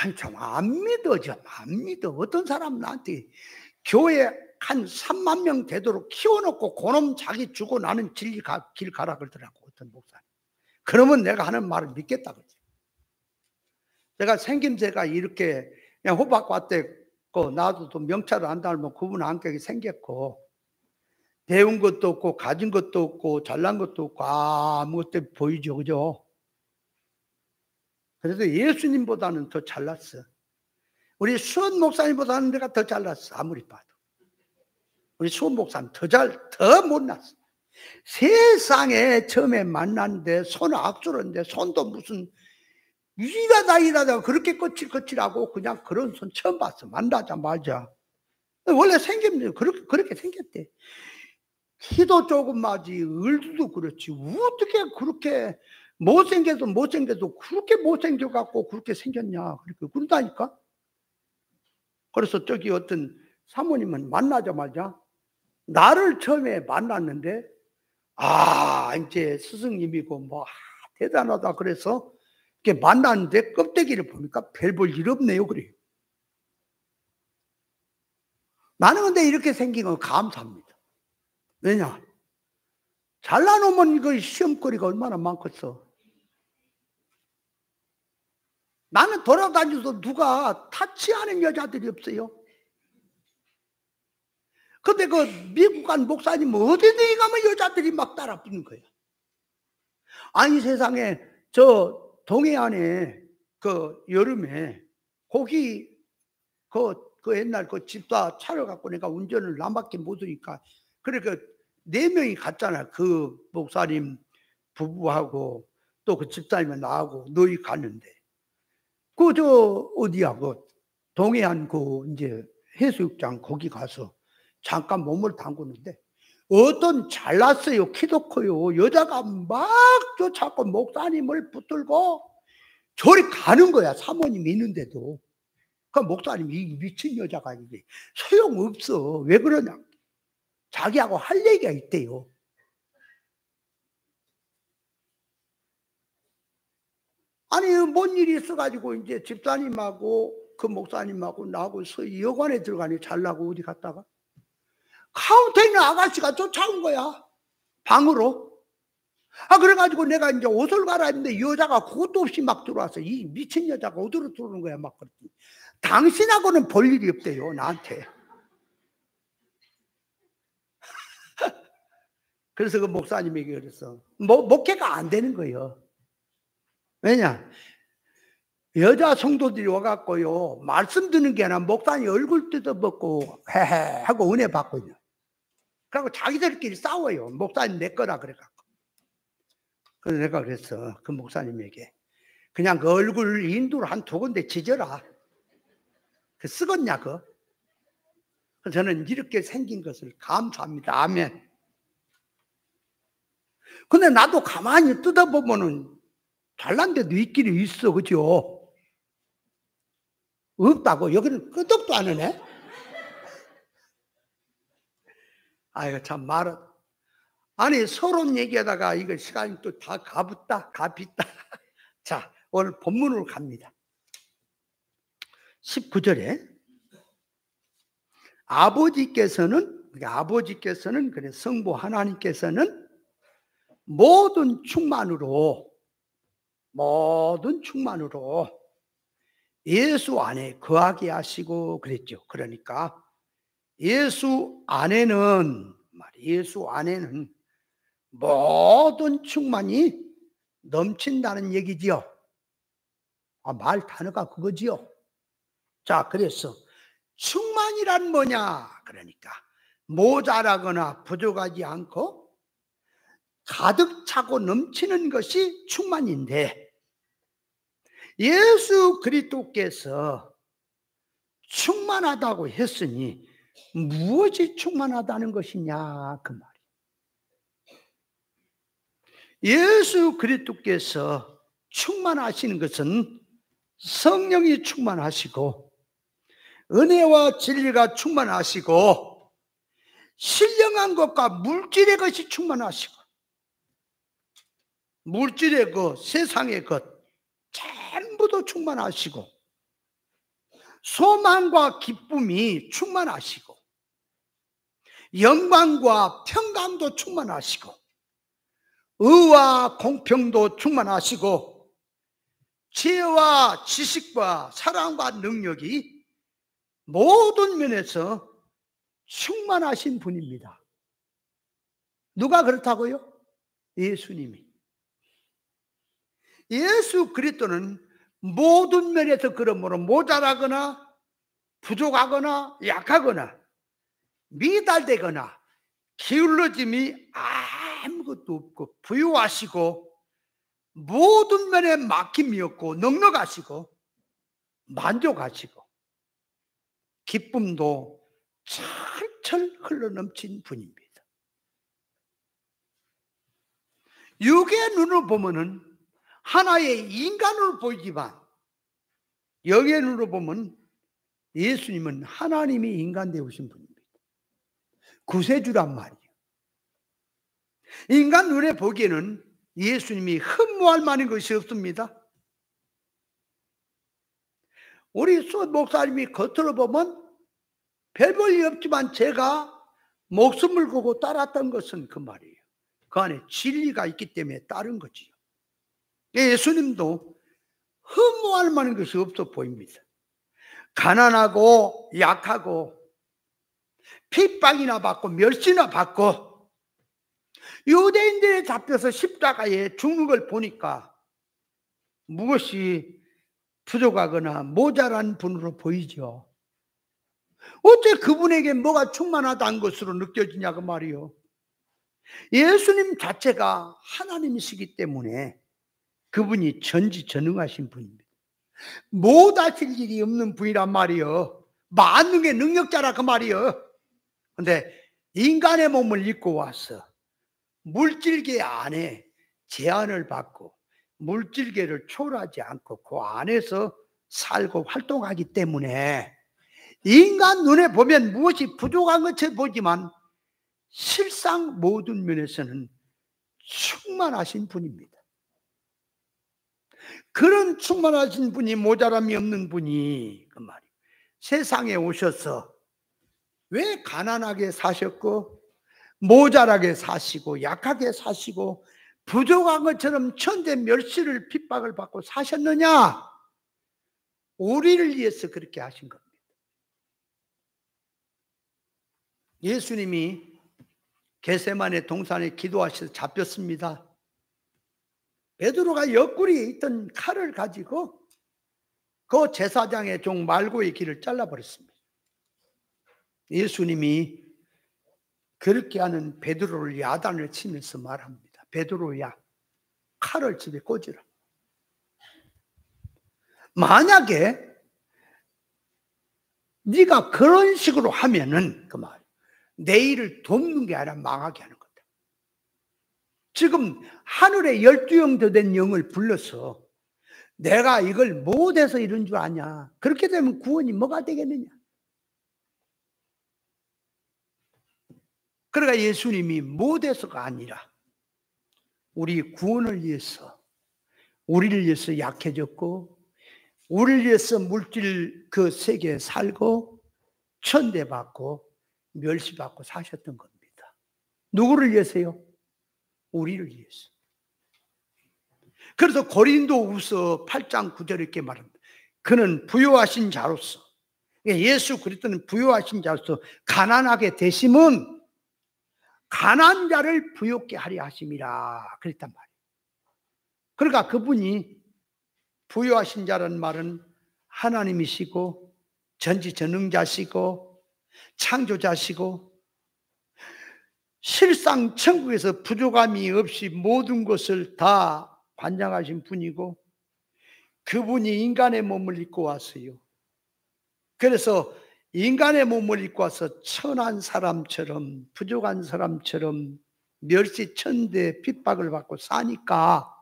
아니 참 안 믿어. 안 믿어. 어떤 사람 나한테 교회 한 3만 명 되도록 키워놓고 그놈 자기 주고 나는 길 가라 그러더라고 어떤 목사님. 그러면 내가 하는 말을 믿겠다 그러지. 제가 생김새가 이렇게 그냥 호박 같았고, 나도 또 명찰을 안 달면 구분 안격이 생겼고, 배운 것도 없고 가진 것도 없고 잘난 것도 없고 아무것도 보이죠, 그죠? 그래도 예수님보다는 더 잘났어. 우리 수원 목사님보다는 내가 더 잘났어. 아무리 봐도 우리 수원 목사님 더 못났어. 세상에 처음에 만났는데 손을 악수하는데 손도 무슨 일하다 그렇게 거칠하고 그냥 그런 손 처음 봤어. 만나자마자. 원래 생김새 그렇게 생겼대. 키도 조금마지, 얼굴도 그렇지. 어떻게 그렇게 못생겨도 그렇게 못생겨갖고 그렇게 생겼냐. 그런다니까. 그래서 저기 어떤 사모님은 만나자마자 나를 처음에 만났는데, 이제 스승님이고 뭐 대단하다 그래서 이렇게 만났는데 껍데기를 보니까 별 볼 일 없네요. 그래요. 나는 근데 이렇게 생긴 건 감사합니다. 왜냐? 잘나놓으면 이거 시험거리가 얼마나 많겠어. 나는 돌아다니면서 누가 타치하는 여자들이 없어요. 근데 그 미국 간 목사님 어디든지 가면 여자들이 막 따라 붙는 거야. 아니 세상에 저 동해안에 그 여름에 거기 그 옛날 그 집사 차를 갖고 내가 운전을 나밖에 못 하니까 그래 4명이 갔잖아. 그 목사님 부부하고 또 그 집사님은 나하고 너희 갔는데 어디야 동해안 이제 해수욕장 거기 가서 잠깐 몸을 담그는데 어떤 잘났어요, 키도 커요 여자가 막 쫓아고 목사님을 붙들고 저리 가는 거야. 사모님이 있는데도. 그 목사님이 이 미친 여자가 이게 소용없어. 왜 그러냐? 자기하고 할 얘기가 있대요. 아니 뭔 일이 있어가지고 이제 집사님하고 그 목사님하고 나하고 여관에 들어가니 잘나고 어디 갔다가 카운터에 있는 아가씨가 쫓아온 거야. 방으로. 그래가지고 내가 이제 옷을 갈아입는데 여자가 그것도 없이 막 들어와서 이 미친 여자가 어디로 들어오는 거야 막 그랬더니 당신하고는 볼 일이 없대요 나한테. 그래서 그 목사님에게 그랬어. 목회가 안 되는 거예요. 왜냐? 여자 성도들이 와갖고요 말씀 듣는 게 아니라 목사님 얼굴 뜯어먹고 헤헤 하고 은혜 받거든요. 그리고 자기들끼리 싸워요. 목사님 내 거라 그래갖고. 그래서 내가 그랬어 그 목사님에게 그냥 그 얼굴 인두를 한 2군데 지져라. 그 쓰겄냐 그거? 저는 이렇게 생긴 것을 감사합니다. 아멘. 근데 나도 가만히 뜯어보면은 잘난 데도 있기는 있어. 그죠? 없다고? 여기는 끄덕도 안 하네? 아이고, 참 말은. 아니, 서론 얘기하다가 이거 시간이 또 다 가붙다. 자, 오늘 본문으로 갑니다. 19절에 아버지께서는 그래 성부 하나님께서는 모든 충만으로 예수 안에 거하게 하시고 그랬죠. 그러니까 예수 안에는 모든 충만이 넘친다는 얘기지요. 말 단어가 그거지요. 자, 그래서 충만이란 뭐냐? 그러니까 모자라거나 부족하지 않고 가득 차고 넘치는 것이 충만인데 예수 그리스도께서 충만하다고 했으니 무엇이 충만하다는 것이냐 그 말이에요. 예수 그리스도께서 충만하시는 것은 성령이 충만하시고 은혜와 진리가 충만하시고 신령한 것과 물질의 것이 충만하시고 물질의 것, 세상의 것 전부도 충만하시고 소망과 기쁨이 충만하시고 영광과 평강도 충만하시고 의와 공평도 충만하시고 지혜와 지식과 사랑과 능력이 모든 면에서 충만하신 분입니다. 누가 그렇다고요? 예수님이. 예수 그리스도는 모든 면에서 그러므로 모자라거나 부족하거나 약하거나 미달되거나 기울어짐이 아무것도 없고 부유하시고 모든 면에 막힘이 없고 넉넉하시고 만족하시고 기쁨도 철철 흘러넘친 분입니다. 육의 눈으로 보면은 하나의 인간으로 보이지만 영의 눈으로 보면 예수님은 하나님이 인간 되오신 분입니다. 구세주란 말이에요. 인간 눈에 보기에는 예수님이 흠모할 만한 것이 없습니다. 우리 목사님이 겉으로 보면 별 볼일 없지만 제가 목숨을 걸고 따랐던 것은 그 말이에요. 그 안에 진리가 있기 때문에 따른 거지요. 예수님도 흠모할 만한 것이 없어 보입니다. 가난하고 약하고 핍박이나 받고 멸시나 받고 유대인들에 잡혀서 십자가에 죽는 걸 보니까 무엇이 부족하거나 모자란 분으로 보이죠. 어째 그분에게 뭐가 충만하다는 것으로 느껴지냐 그 말이요. 예수님 자체가 하나님이시기 때문에 그분이 전지전능하신 분입니다. 못하실 일이 없는 분이란 말이요. 만능의 능력자라 그 말이요. 근데 인간의 몸을 입고 와서 물질계 안에 제한을 받고 물질계를 초월하지 않고 그 안에서 살고 활동하기 때문에 인간 눈에 보면 무엇이 부족한 것처럼 보지만 실상 모든 면에서는 충만하신 분입니다. 그런 충만하신 분이, 모자람이 없는 분이 그 말이에요. 세상에 오셔서 왜 가난하게 사셨고 모자라게 사시고 약하게 사시고 부족한 것처럼 천대 멸시를 핍박을 받고 사셨느냐? 우리를 위해서 그렇게 하신 겁니다. 예수님이 겟세마네 동산에 기도하셔서 잡혔습니다. 베드로가 옆구리에 있던 칼을 가지고 그 제사장의 종 말고의 길을 잘라버렸습니다. 예수님이 그렇게 하는 베드로를 야단을 치면서 말합니다. 베드로야, 칼을 집에 꽂으라. 만약에 네가 그런 식으로 하면은 그 말, 내 일을 돕는 게 아니라 망하게 하는 거다. 지금 하늘에 12영도 된 영을 불러서 내가 이걸 못해서 이런 줄 아냐. 그렇게 되면 구원이 뭐가 되겠느냐. 그러니까 예수님이 못해서가 아니라 우리 구원을 위해서, 우리를 위해서 약해졌고 우리를 위해서 물질 그 세계에 살고 천대받고 멸시받고 사셨던 겁니다. 누구를 위해서요? 우리를 위해서. 그래서 고린도후서 8장 9절에 이렇게 말합니다. 그는 부요하신 자로서, 예수 그리스도는 부요하신 자로서 가난하게 되심은 가난한 자를 부요케 하려 하심이라 그랬단 말이에요. 그러니까 그분이 부요하신 자라는 말은 하나님이시고 전지전능자시고 창조자시고 실상 천국에서 부족함이 없이 모든 것을 다 관장하신 분이고 그분이 인간의 몸을 입고 왔어요. 그래서 인간의 몸을 입고 와서 천한 사람처럼 부족한 사람처럼 멸시천대 핍박을 받고 사니까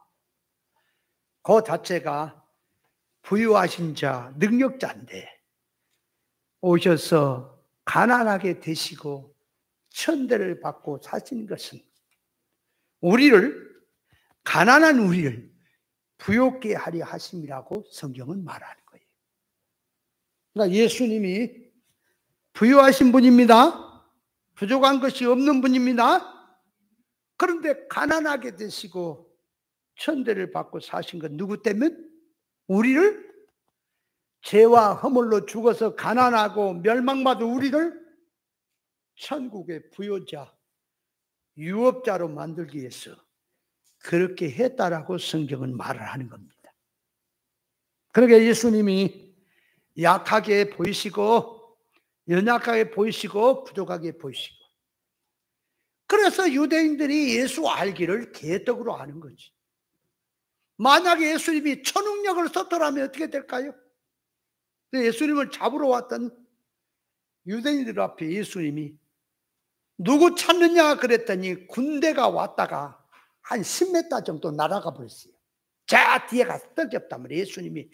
그 자체가 부유하신 자, 능력자인데 오셔서 가난하게 되시고 천대를 받고 사신 것은 우리를, 가난한 우리를 부요케 하려 하심이라고 성경은 말하는 거예요. 그러니까 예수님이 부유하신 분입니다. 부족한 것이 없는 분입니다. 그런데 가난하게 되시고 천대를 받고 사신 건 누구 때문에? 우리를, 죄와 허물로 죽어서 가난하고 멸망받은 우리를 천국의 부요자, 유업자로 만들기 위해서 그렇게 했다라고 성경은 말을 하는 겁니다. 그러니까 예수님이 약하게 보이시고 연약하게 보이시고 부족하게 보이시고, 그래서 유대인들이 예수 알기를 개떡으로 아는 거지. 만약에 예수님이 초능력을 썼더라면 어떻게 될까요? 예수님을 잡으러 왔던 유대인들 앞에 예수님이 누구 찾느냐 그랬더니 군대가 왔다가 한 10m 정도 날아가 버렸어요. 자 뒤에 가서 떨겼단 말이에요. 예수님이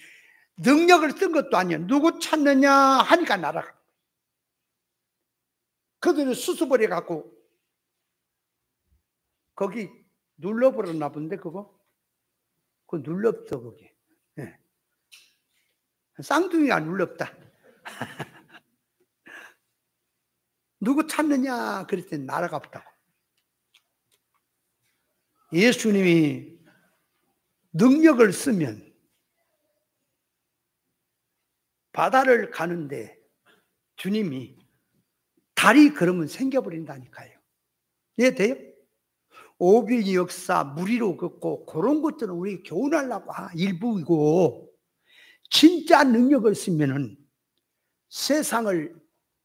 능력을 쓴 것도 아니야. 누구 찾느냐 하니까 날아가. 그들은 수습을 해갖고 거기 눌러버렸나 본데 그거 눌렀어 거기. 네. 쌍둥이가 눌렀다. 누구 찾느냐 그랬더니 날아가 보다고. 예수님이 능력을 쓰면 바다를 가는데 주님이 달이 그러면 생겨버린다니까요. 이해돼요? 오병이 역사, 무리로 걷고 그런 것들은 우리 교훈하려고 일부이고, 진짜 능력을 쓰면은 세상을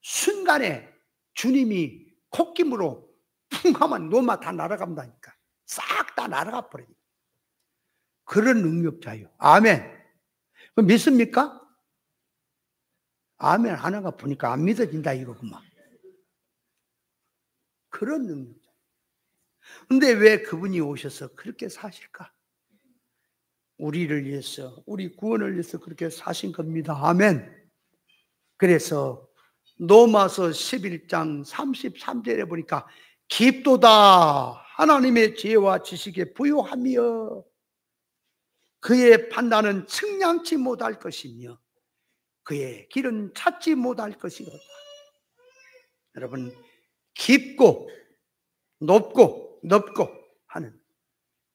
순간에 주님이 콧김으로 쿵 하면 노마 다 날아간다니까. 싹 다 날아가 버려요. 그런 능력자예요. 아멘. 그럼 믿습니까? 아멘 하나가 보니까 안 믿어진다 이거구만. 그런 능력자. 근데 왜 그분이 오셔서 그렇게 사실까? 우리를 위해서, 우리 구원을 위해서 그렇게 사신 겁니다. 아멘. 그래서 로마서 11장 33절에 보니까 깊도다 하나님의 지혜와 지식에 부요하며 그의 판단은 측량치 못할 것이며 그의 길은 찾지 못할 것이로다. 여러분, 깊고 높고 넓고 하는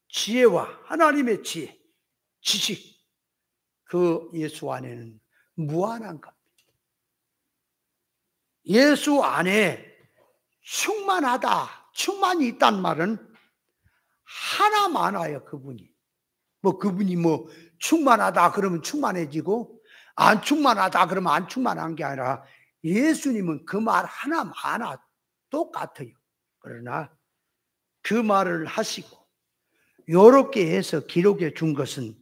지혜와 하나님의 지혜, 지식, 그 예수 안에는 무한한 겁니다. 예수 안에 충만하다, 충만이 있단 말은 하나 많아요. 그분이 그분이 충만하다 그러면 충만해지고 안 충만하다 그러면 안 충만한 게 아니라 예수님은 그 말 하나 많아 똑같아요. 그러나 그 말을 하시고 요렇게 해서 기록해 준 것은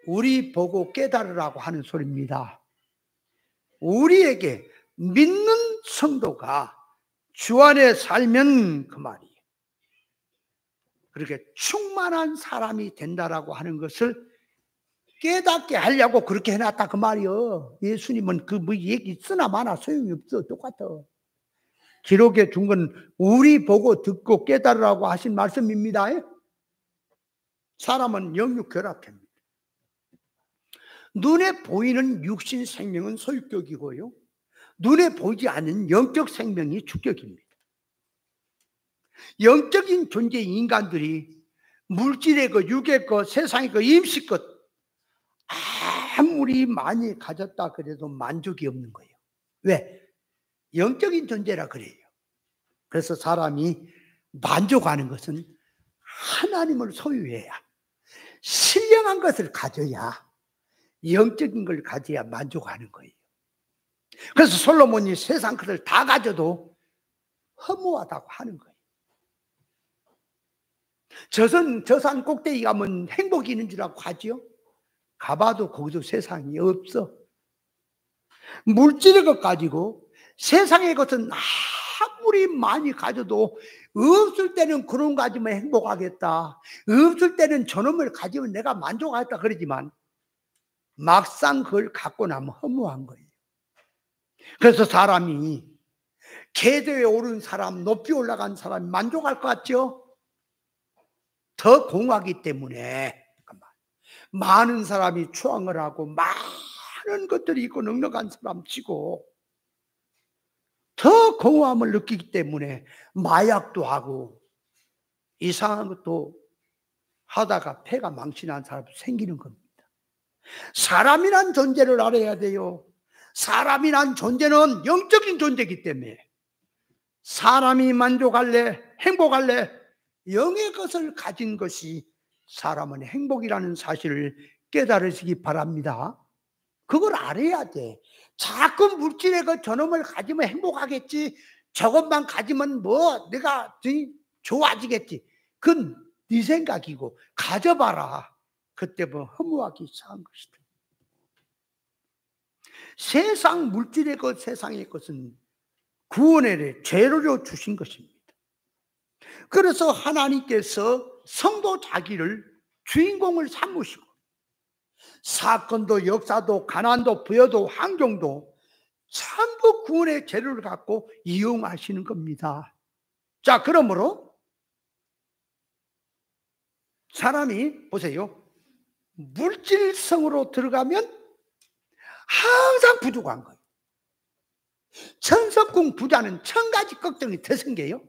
우리 보고 깨달으라고 하는 소리입니다. 우리에게 믿는 성도가 주 안에 살면 그 말이에요. 그렇게 충만한 사람이 된다라고 하는 것을 깨닫게 하려고 그렇게 해놨다 그 말이요. 예수님은 그 얘기 쓰나 마나 소용이 없어. 똑같아. 기록해 준 건 우리 보고 듣고 깨달으라고 하신 말씀입니다. 사람은 영육 결합입니다. 눈에 보이는 육신 생명은 소유격이고요. 눈에 보이지 않는 영적 생명이 주격입니다. 영적인 존재 인간들이 물질의 것, 육의 것, 세상의 것, 임시 것 아무리 많이 가졌다 그래도 만족이 없는 거예요. 왜? 영적인 존재라 그래요. 그래서 사람이 만족하는 것은 하나님을 소유해야, 신령한 것을 가져야, 영적인 걸 가져야 만족하는 거예요. 그래서 솔로몬이 세상 것을 다 가져도 허무하다고 하는 거예요. 저산 꼭대기 가면 행복이 있는 줄 알고 가지요? 가봐도 거기도 세상이 없어. 물질의 것 가지고 세상의 것은 아무리 많이 가져도 없을 때는 그런 거 가지면 행복하겠다. 없을 때는 저놈을 가지면 내가 만족하겠다 그러지만 막상 그걸 갖고 나면 허무한 거예요. 그래서 사람이 계도에 오른 사람, 높이 올라간 사람이 만족할 것 같죠? 더 공하기 때문에 많은 사람이 추앙을 하고 많은 것들이 있고 넉넉한 사람 치고 더 공허함을 느끼기 때문에 마약도 하고 이상한 것도 하다가 폐가 망신한 사람도 생기는 겁니다. 사람이란 존재를 알아야 돼요. 사람이란 존재는 영적인 존재이기 때문에 사람이 만족할래, 행복할래, 영의 것을 가진 것이 사람은 행복이라는 사실을 깨달으시기 바랍니다. 그걸 알아야 돼. 자꾸 물질의 그 저놈을 가지면 행복하겠지, 저것만 가지면 내가 좋아지겠지. 그건 네 생각이고 가져봐라. 그때 허무하기 시작한 것이다. 세상 물질의 것, 세상의 것은 구원의 재료로 주신 것입니다. 그래서 하나님께서 성도 자기를 주인공을 삼으시고 사건도 역사도 가난도 부여도 환경도 전부 구원의 재료를 갖고 이용하시는 겁니다. 자, 그러므로 사람이 보세요. 물질성으로 들어가면 항상 부족한 거예요. 천석궁 부자는 1000가지 걱정이 더 생겨요.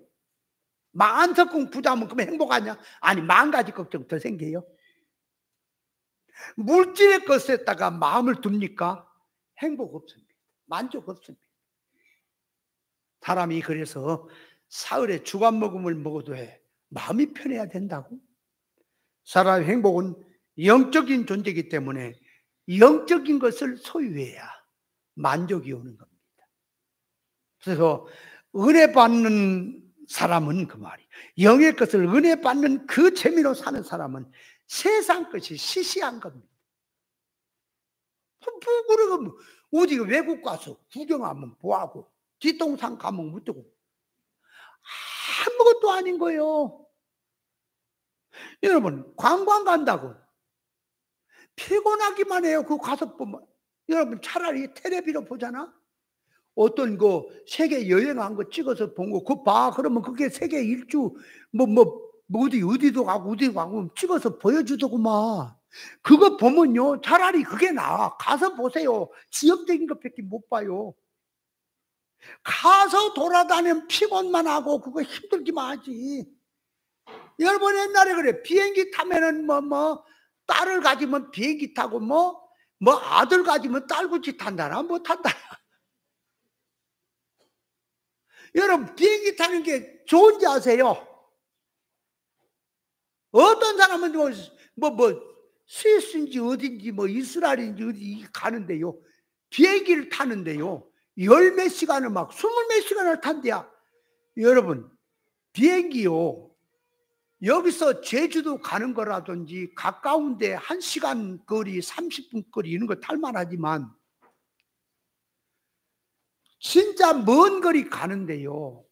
만석궁 부자면 그러면 행복하냐? 아니, 10,000가지 걱정 더 생겨요. 물질의 것에다가 마음을 둡니까? 행복 없습니다. 만족 없습니다. 사람이 그래서 사흘에 주간먹음을 먹어도 마음이 편해야 된다고? 사람의 행복은 영적인 존재이기 때문에 영적인 것을 소유해야 만족이 오는 겁니다. 그래서 은혜 받는 사람은 그 말이 영의 것을 은혜 받는 그 재미로 사는 사람은 세상 것이 시시한 겁니다. 그러면 어디 외국 가서 구경하면 뭐하고 뒷동산 가면 묻고 아무것도 아닌 거예요. 여러분 관광 간다고 피곤하기만 해요. 그거 가서 보면 여러분 차라리 텔레비로 보잖아. 어떤 그 세계 여행한 거 찍어서 본 거 그거 봐. 그러면 그게 세계 일주 어디도 가고 찍어서 보여주더구만. 그거 보면요 차라리 그게 나아. 가서 보세요. 지역적인 것밖에 못 봐요. 가서 돌아다니면 피곤만 하고 그거 힘들기만 하지. 여러분 옛날에 그래 비행기 타면은 딸을 가지면 비행기 타고 아들 가지면 딸꾹질 탄다나 뭐 탄다나. 여러분 비행기 타는 게 좋은지 아세요? 어떤 사람은 스위스인지 어딘지 이스라엘인지 어디 가는데요 비행기를 타는데요 열 몇 시간을 막 20몇 시간을 탄대야. 여러분 비행기요 여기서 제주도 가는 거라든지 가까운데 1시간 거리 30분 거리 이런 거 탈만하지만 진짜 먼 거리 가는데요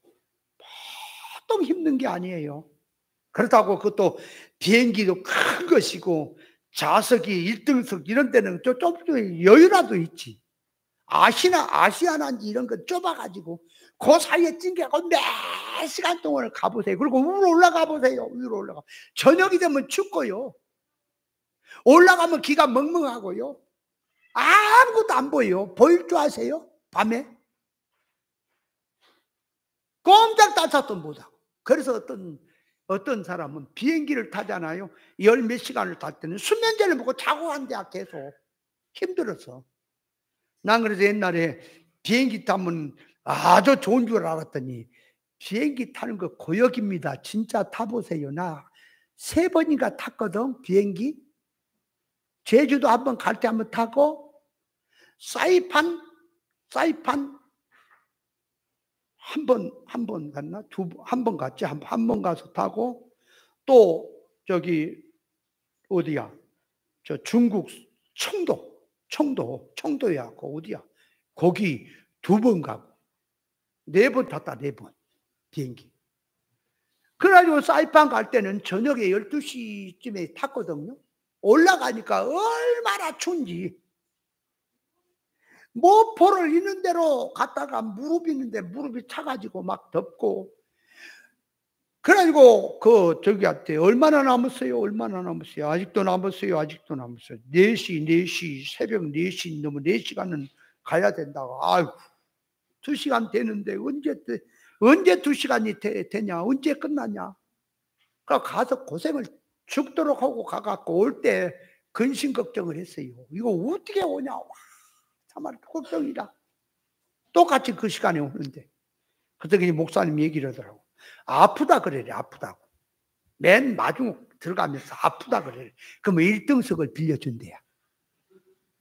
보통 힘든 게 아니에요. 그렇다고 그것도 비행기도 큰 것이고 좌석이 1등석 이런 데는 좀 여유라도 있지. 아시아나인지 이런 거 좁아가지고 그 사이에 찡겨가고 몇 시간 동안을 가보세요. 그리고 위로 올라가 보세요. 위로 올라가. 저녁이 되면 춥고요. 올라가면 기가 멍멍하고요. 아무것도 안 보여요. 보일 줄 아세요? 밤에? 꼼짝달싹도 못하고. 그래서 어떤 사람은 비행기를 타잖아요. 열 몇 시간을 탈 때는 수면제를 먹고 자고 한대야 계속. 힘들어서. 난 그래서 옛날에 비행기 타면 아주 좋은 줄 알았더니 비행기 타는 거 고역입니다. 진짜 타보세요. 나 3번인가 탔거든 비행기. 제주도 한번 갈 때 한번 타고 사이판 한 번 갔나? 한 번 갔지. 한 번 가서 타고 또 저기 어디야? 저 중국 청도야. 그 어디야? 거기 2번 가고 4번 탔다. 4번 비행기. 그래가지고 사이판 갈 때는 저녁에 12시쯤에 탔거든요. 올라가니까 얼마나 추운지. 모포를 있는 대로 갔다가 무릎 있는데 무릎이 차가지고 막 덥고. 그래가지고 저기한테 얼마나 남았어요? 아직도 남았어요. 4시 새벽 4시 넘어 4시간은 가야 된다고. 아이고 2시간 되는데 언제 2시간이 되냐? 언제 끝나냐? 그러니까 가서 고생을 죽도록 하고 가갖고 올 때 근심 걱정을 했어요. 이거 어떻게 오냐? 와, 정말 걱정이다. 똑같이 그 시간에 오는데. 그때 목사님 얘기를 하더라고. 아프다 그래래. 아프다고. 맨 마중 들어가면서 아프다 그래래. 그러면 1등석을 빌려준대요.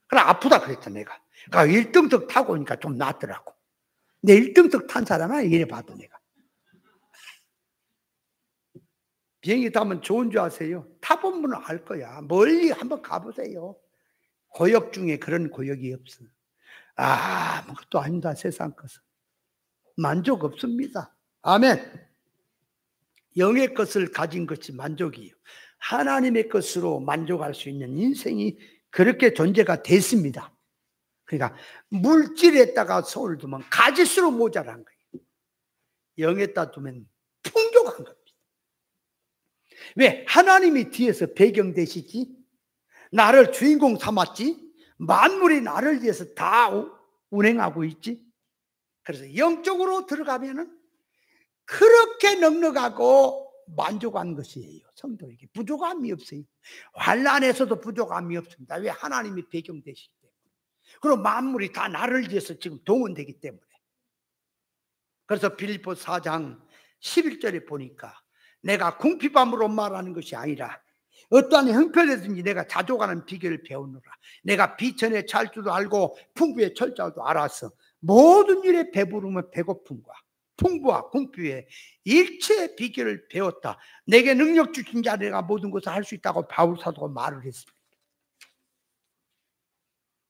그래 아프다 그랬죠 내가. 그러니까 1등석 타고 오니까 좀 낫더라고. 내 1등석 탄 사람아 이래 봐도 내가. 비행기 타면 좋은 줄 아세요? 타보면 알 거야. 멀리 한번 가보세요. 고역 중에 그런 고역이 없어. 아무것도 아닙니다. 세상 것은. 만족 없습니다. 아멘. 영의 것을 가진 것이 만족이에요. 하나님의 것으로 만족할 수 있는 인생이 그렇게 존재가 됐습니다. 그러니까 물질에다가 손을 두면 가짓수로 모자란 거예요. 영에다 두면 풍족한 겁니다. 왜? 하나님이 뒤에서 배경 되시지? 나를 주인공 삼았지? 만물이 나를 위해서 다 운행하고 있지? 그래서 영적으로 들어가면은 그렇게 넉넉하고 만족한 것이에요. 성도에게 부족함이 없어요. 환난에서도 부족함이 없습니다. 왜? 하나님이 배경 되시기 때문에. 그리고 만물이 다 나를 위해서 지금 동원되기 때문에. 그래서 빌립보 4장 11절에 보니까 내가 궁핍함으로 말하는 것이 아니라 어떠한 형편이든지 내가 자족하는 비결을 배우노라. 내가 비천에 잘 줄도 알고 풍부에 철저도 알아서 모든 일에 배부르면 배고픔과 풍부와 궁핍의 일체의 비결을 배웠다. 내게 능력 주신 자 내가 모든 것을 할 수 있다고 바울 사도가 말을 했습니다.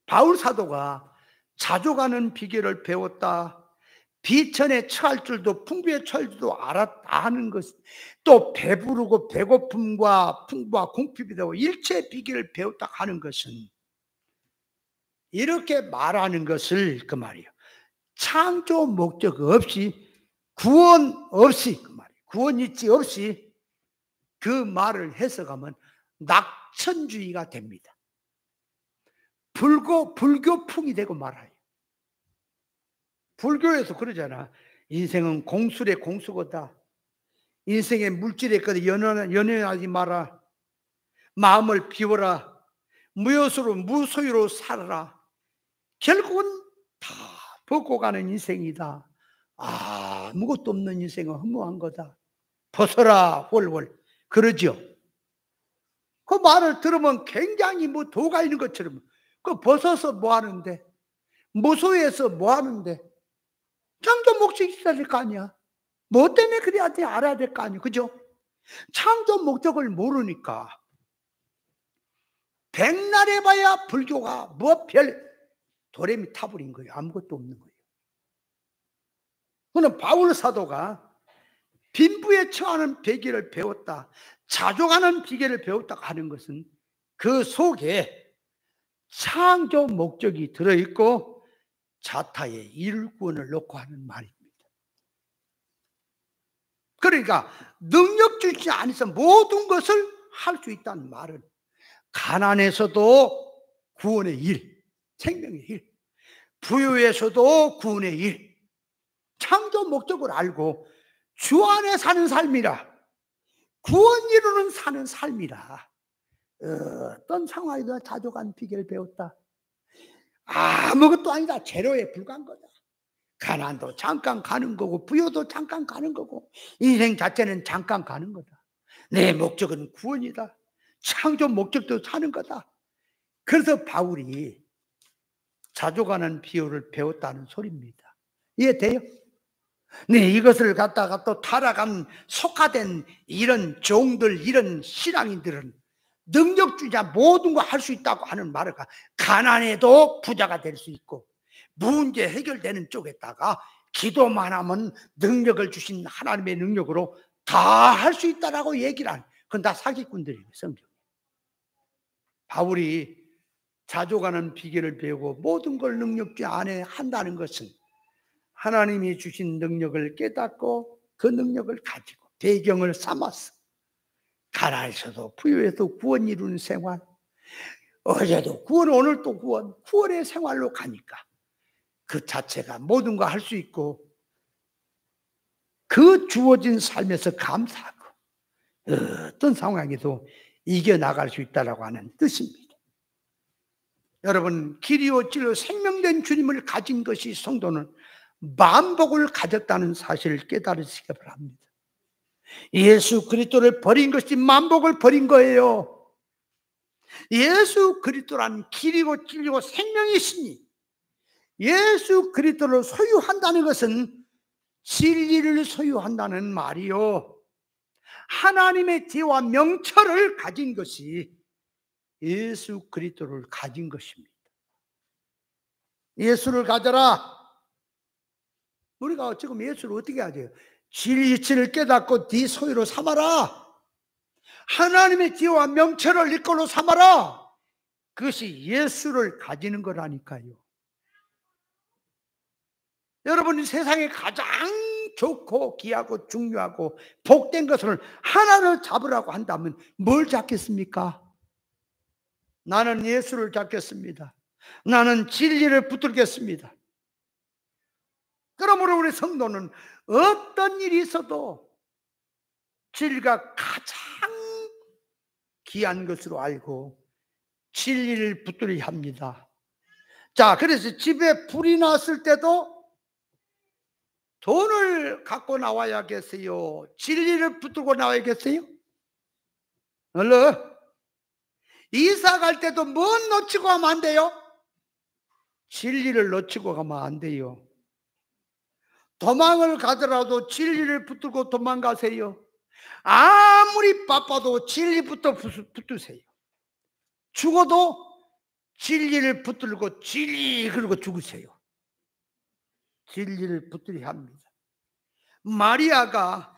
바울 사도가 자족하는 비결을 배웠다. 비천에 처할 줄도 풍부에 처할 줄도 알았다 하는 것, 또 배부르고 배고픔과 풍부와 궁핍이 되고 일체의 비결을 배웠다 하는 것은 이렇게 말하는 것을 그 말이에요. 창조 목적 없이 구원 없이 그 말이에요. 구원 있지 없이 그 말을 해석하면 낙천주의가 됩니다. 불교풍이 되고 말아요. 불교에서 그러잖아. 인생은 공술의 공수거다. 인생의 물질의 것에 연연하지 마라. 마음을 비워라. 무엇으로 무소유로 살아라. 결국은 다 벗고 가는 인생이다. 아무것도 없는 인생은 허무한 거다. 벗어라 홀홀 그러죠. 그 말을 들으면 굉장히 뭐 도가 있는 것처럼 그 벗어서 뭐 하는데, 무소유해서 뭐 하는데, 창조 목적이 있어야 될 거 아니야. 뭐 때문에 그래야 돼 알아야 될 거 아니야. 그죠? 창조 목적을 모르니까 백날 해봐야 불교가 뭐 별 도레미 타버린 거예요. 아무것도 없는 거예요. 그는 바울 사도가 빈부에 처하는 비결을 배웠다, 자족하는 비결을 배웠다 하는 것은 그 속에 창조 목적이 들어있고 자타의 일구원을 놓고 하는 말입니다. 그러니까 능력 주시 안에서 모든 것을 할 수 있다는 말은 가난에서도 구원의 일, 생명의 일, 부유에서도 구원의 일, 창조 목적을 알고 주 안에 사는 삶이라, 구원 이루는 사는 삶이라. 어떤 상황에도 자족한 비결을 배웠다. 아무것도 아니다. 제로에 불과한 거다. 가난도 잠깐 가는 거고 부여도 잠깐 가는 거고 인생 자체는 잠깐 가는 거다. 내 목적은 구원이다. 창조 목적도 사는 거다. 그래서 바울이 자족하는 비율을 배웠다는 소리입니다. 이해돼요? 네, 이것을 갖다가 또 타락한 속화된 이런 종들, 이런 신앙인들은 능력주의자 모든 거 할 수 있다고 하는 말을 가난해도 부자가 될 수 있고 문제 해결되는 쪽에다가 기도만 하면 능력을 주신 하나님의 능력으로 다 할 수 있다라고 얘기를 하는, 그건 다 사기꾼들이에요. 성경에 바울이 자족하는 비결을 배우고 모든 걸 능력주의 안에 한다는 것은 하나님이 주신 능력을 깨닫고 그 능력을 가지고 배경을 삼아서 가난에서도 부유에도 구원 이루는 생활, 어제도 구원, 오늘 또 구원, 구원의 생활로 가니까 그 자체가 모든 거 할 수 있고 그 주어진 삶에서 감사하고 어떤 상황에도 이겨나갈 수 있다고 하는 뜻입니다. 여러분, 길이요 진리요 생명된 주님을 가진 것이 성도는 만복을 가졌다는 사실을 깨달으시기 바랍니다. 예수 그리스도를 버린 것이 만복을 버린 거예요. 예수 그리스도란 길이고 진리고 생명이시니 예수 그리스도를 소유한다는 것은 진리를 소유한다는 말이요, 하나님의 지혜와 명철을 가진 것이 예수 그리스도를 가진 것입니다. 예수를 가져라. 우리가 지금 예수를 어떻게 하죠? 진리를 깨닫고 네 소유로 삼아라. 하나님의 지혜와 명철을 네 걸로 삼아라. 그것이 예수를 가지는 거라니까요. 여러분이 세상에 가장 좋고 귀하고 중요하고 복된 것을 하나를 잡으라고 한다면 뭘 잡겠습니까? 나는 예수를 잡겠습니다. 나는 진리를 붙들겠습니다. 그러므로 우리 성도는 어떤 일이 있어도 진리가 가장 귀한 것으로 알고 진리를 붙들어야 합니다. 자, 그래서 집에 불이 났을 때도 돈을 갖고 나와야겠어요? 진리를 붙들고 나와야겠어요? 얼른 이사 갈 때도 뭔 놓치고 가면 안 돼요? 진리를 놓치고 가면 안 돼요. 도망을 가더라도 진리를 붙들고 도망가세요. 아무리 바빠도 진리부터 붙드세요. 죽어도 진리를 붙들고 진리 그러고 죽으세요. 진리를 붙들어야 합니다. 마리아가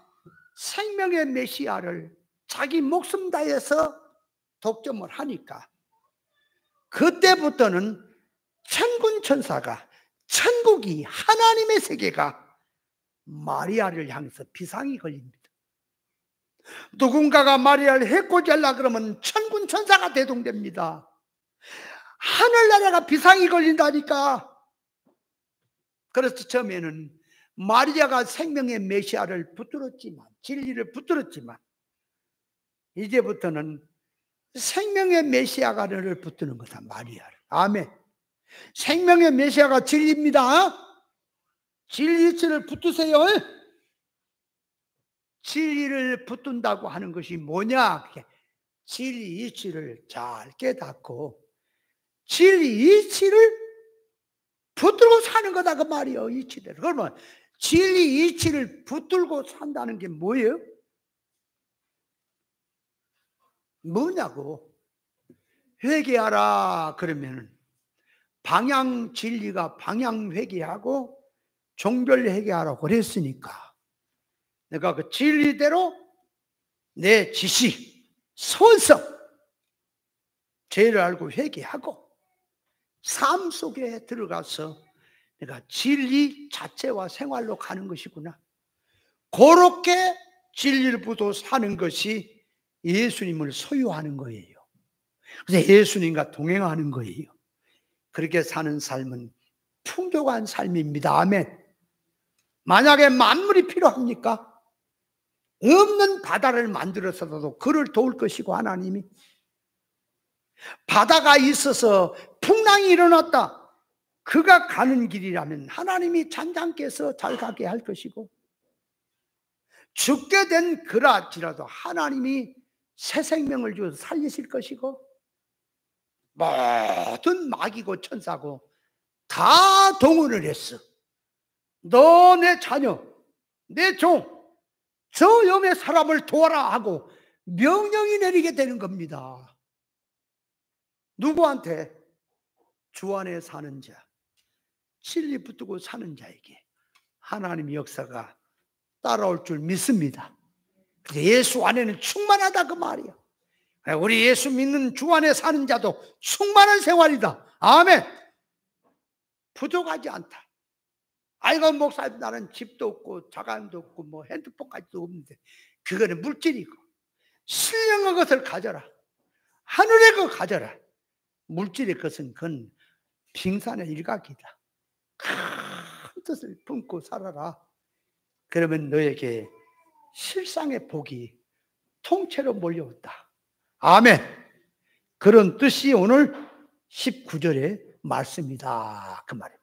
생명의 메시아를 자기 목숨 다해서 독점을 하니까 그때부터는 천군 천사가, 천국이, 하나님의 세계가 마리아를 향해서 비상이 걸립니다. 누군가가 마리아를 해코지하려 그러면 천군 천사가 대동됩니다. 하늘나라가 비상이 걸린다니까. 그래서 처음에는 마리아가 생명의 메시아를 붙들었지만, 진리를 붙들었지만, 이제부터는 생명의 메시아를 붙드는 거다, 마리아를. 아멘. 생명의 메시아가 진리입니다. 진리 이치를 붙드세요. 진리를 붙든다고 하는 것이 뭐냐? 진리 이치를 잘 깨닫고 진리 이치를 붙들고 사는 거다 그 말이에요. 이치대로. 그러면 진리 이치를 붙들고 산다는 게 뭐예요? 뭐냐고? 회개하라 그러면은 방향 진리가 방향 회개하고 종별 회개하라고 그랬으니까 내가 그 진리대로 내 지식, 손성, 죄를 알고 회개하고 삶 속에 들어가서 내가 진리 자체와 생활로 가는 것이구나. 그렇게 진리를 붙들고 사는 것이 예수님을 소유하는 거예요. 그래서 예수님과 동행하는 거예요. 그렇게 사는 삶은 풍족한 삶입니다. 아멘. 만약에 만물이 필요합니까? 없는 바다를 만들어서도 그를 도울 것이고 하나님이 바다가 있어서 풍랑이 일어났다. 그가 가는 길이라면 하나님이 잔잔께서 잘 가게 할 것이고 죽게 된 그랄지라도 하나님이 새 생명을 주어서 살리실 것이고 모든 마귀고 천사고 다 동원을 했어. 너 내 자녀, 내 종, 저 염의 사람을 도와라 하고 명령이 내리게 되는 겁니다. 누구한테? 주 안에 사는 자, 진리 붙들고 사는 자에게 하나님의 역사가 따라올 줄 믿습니다. 예수 안에는 충만하다 그 말이야. 우리 예수 믿는 주 안에 사는 자도 충만한 생활이다. 아멘. 부족하지 않다. 아이고 목사님 나는 집도 없고 자간도 없고 뭐 핸드폰까지도 없는데 그거는 물질이고 신령한 것을 가져라. 하늘의 것 가져라. 물질의 것은 그건 빙산의 일각이다. 큰 뜻을 품고 살아라. 그러면 너에게 실상의 복이 통째로 몰려온다. 아멘. 그런 뜻이 오늘 19절의 말씀이다. 그 말이에요.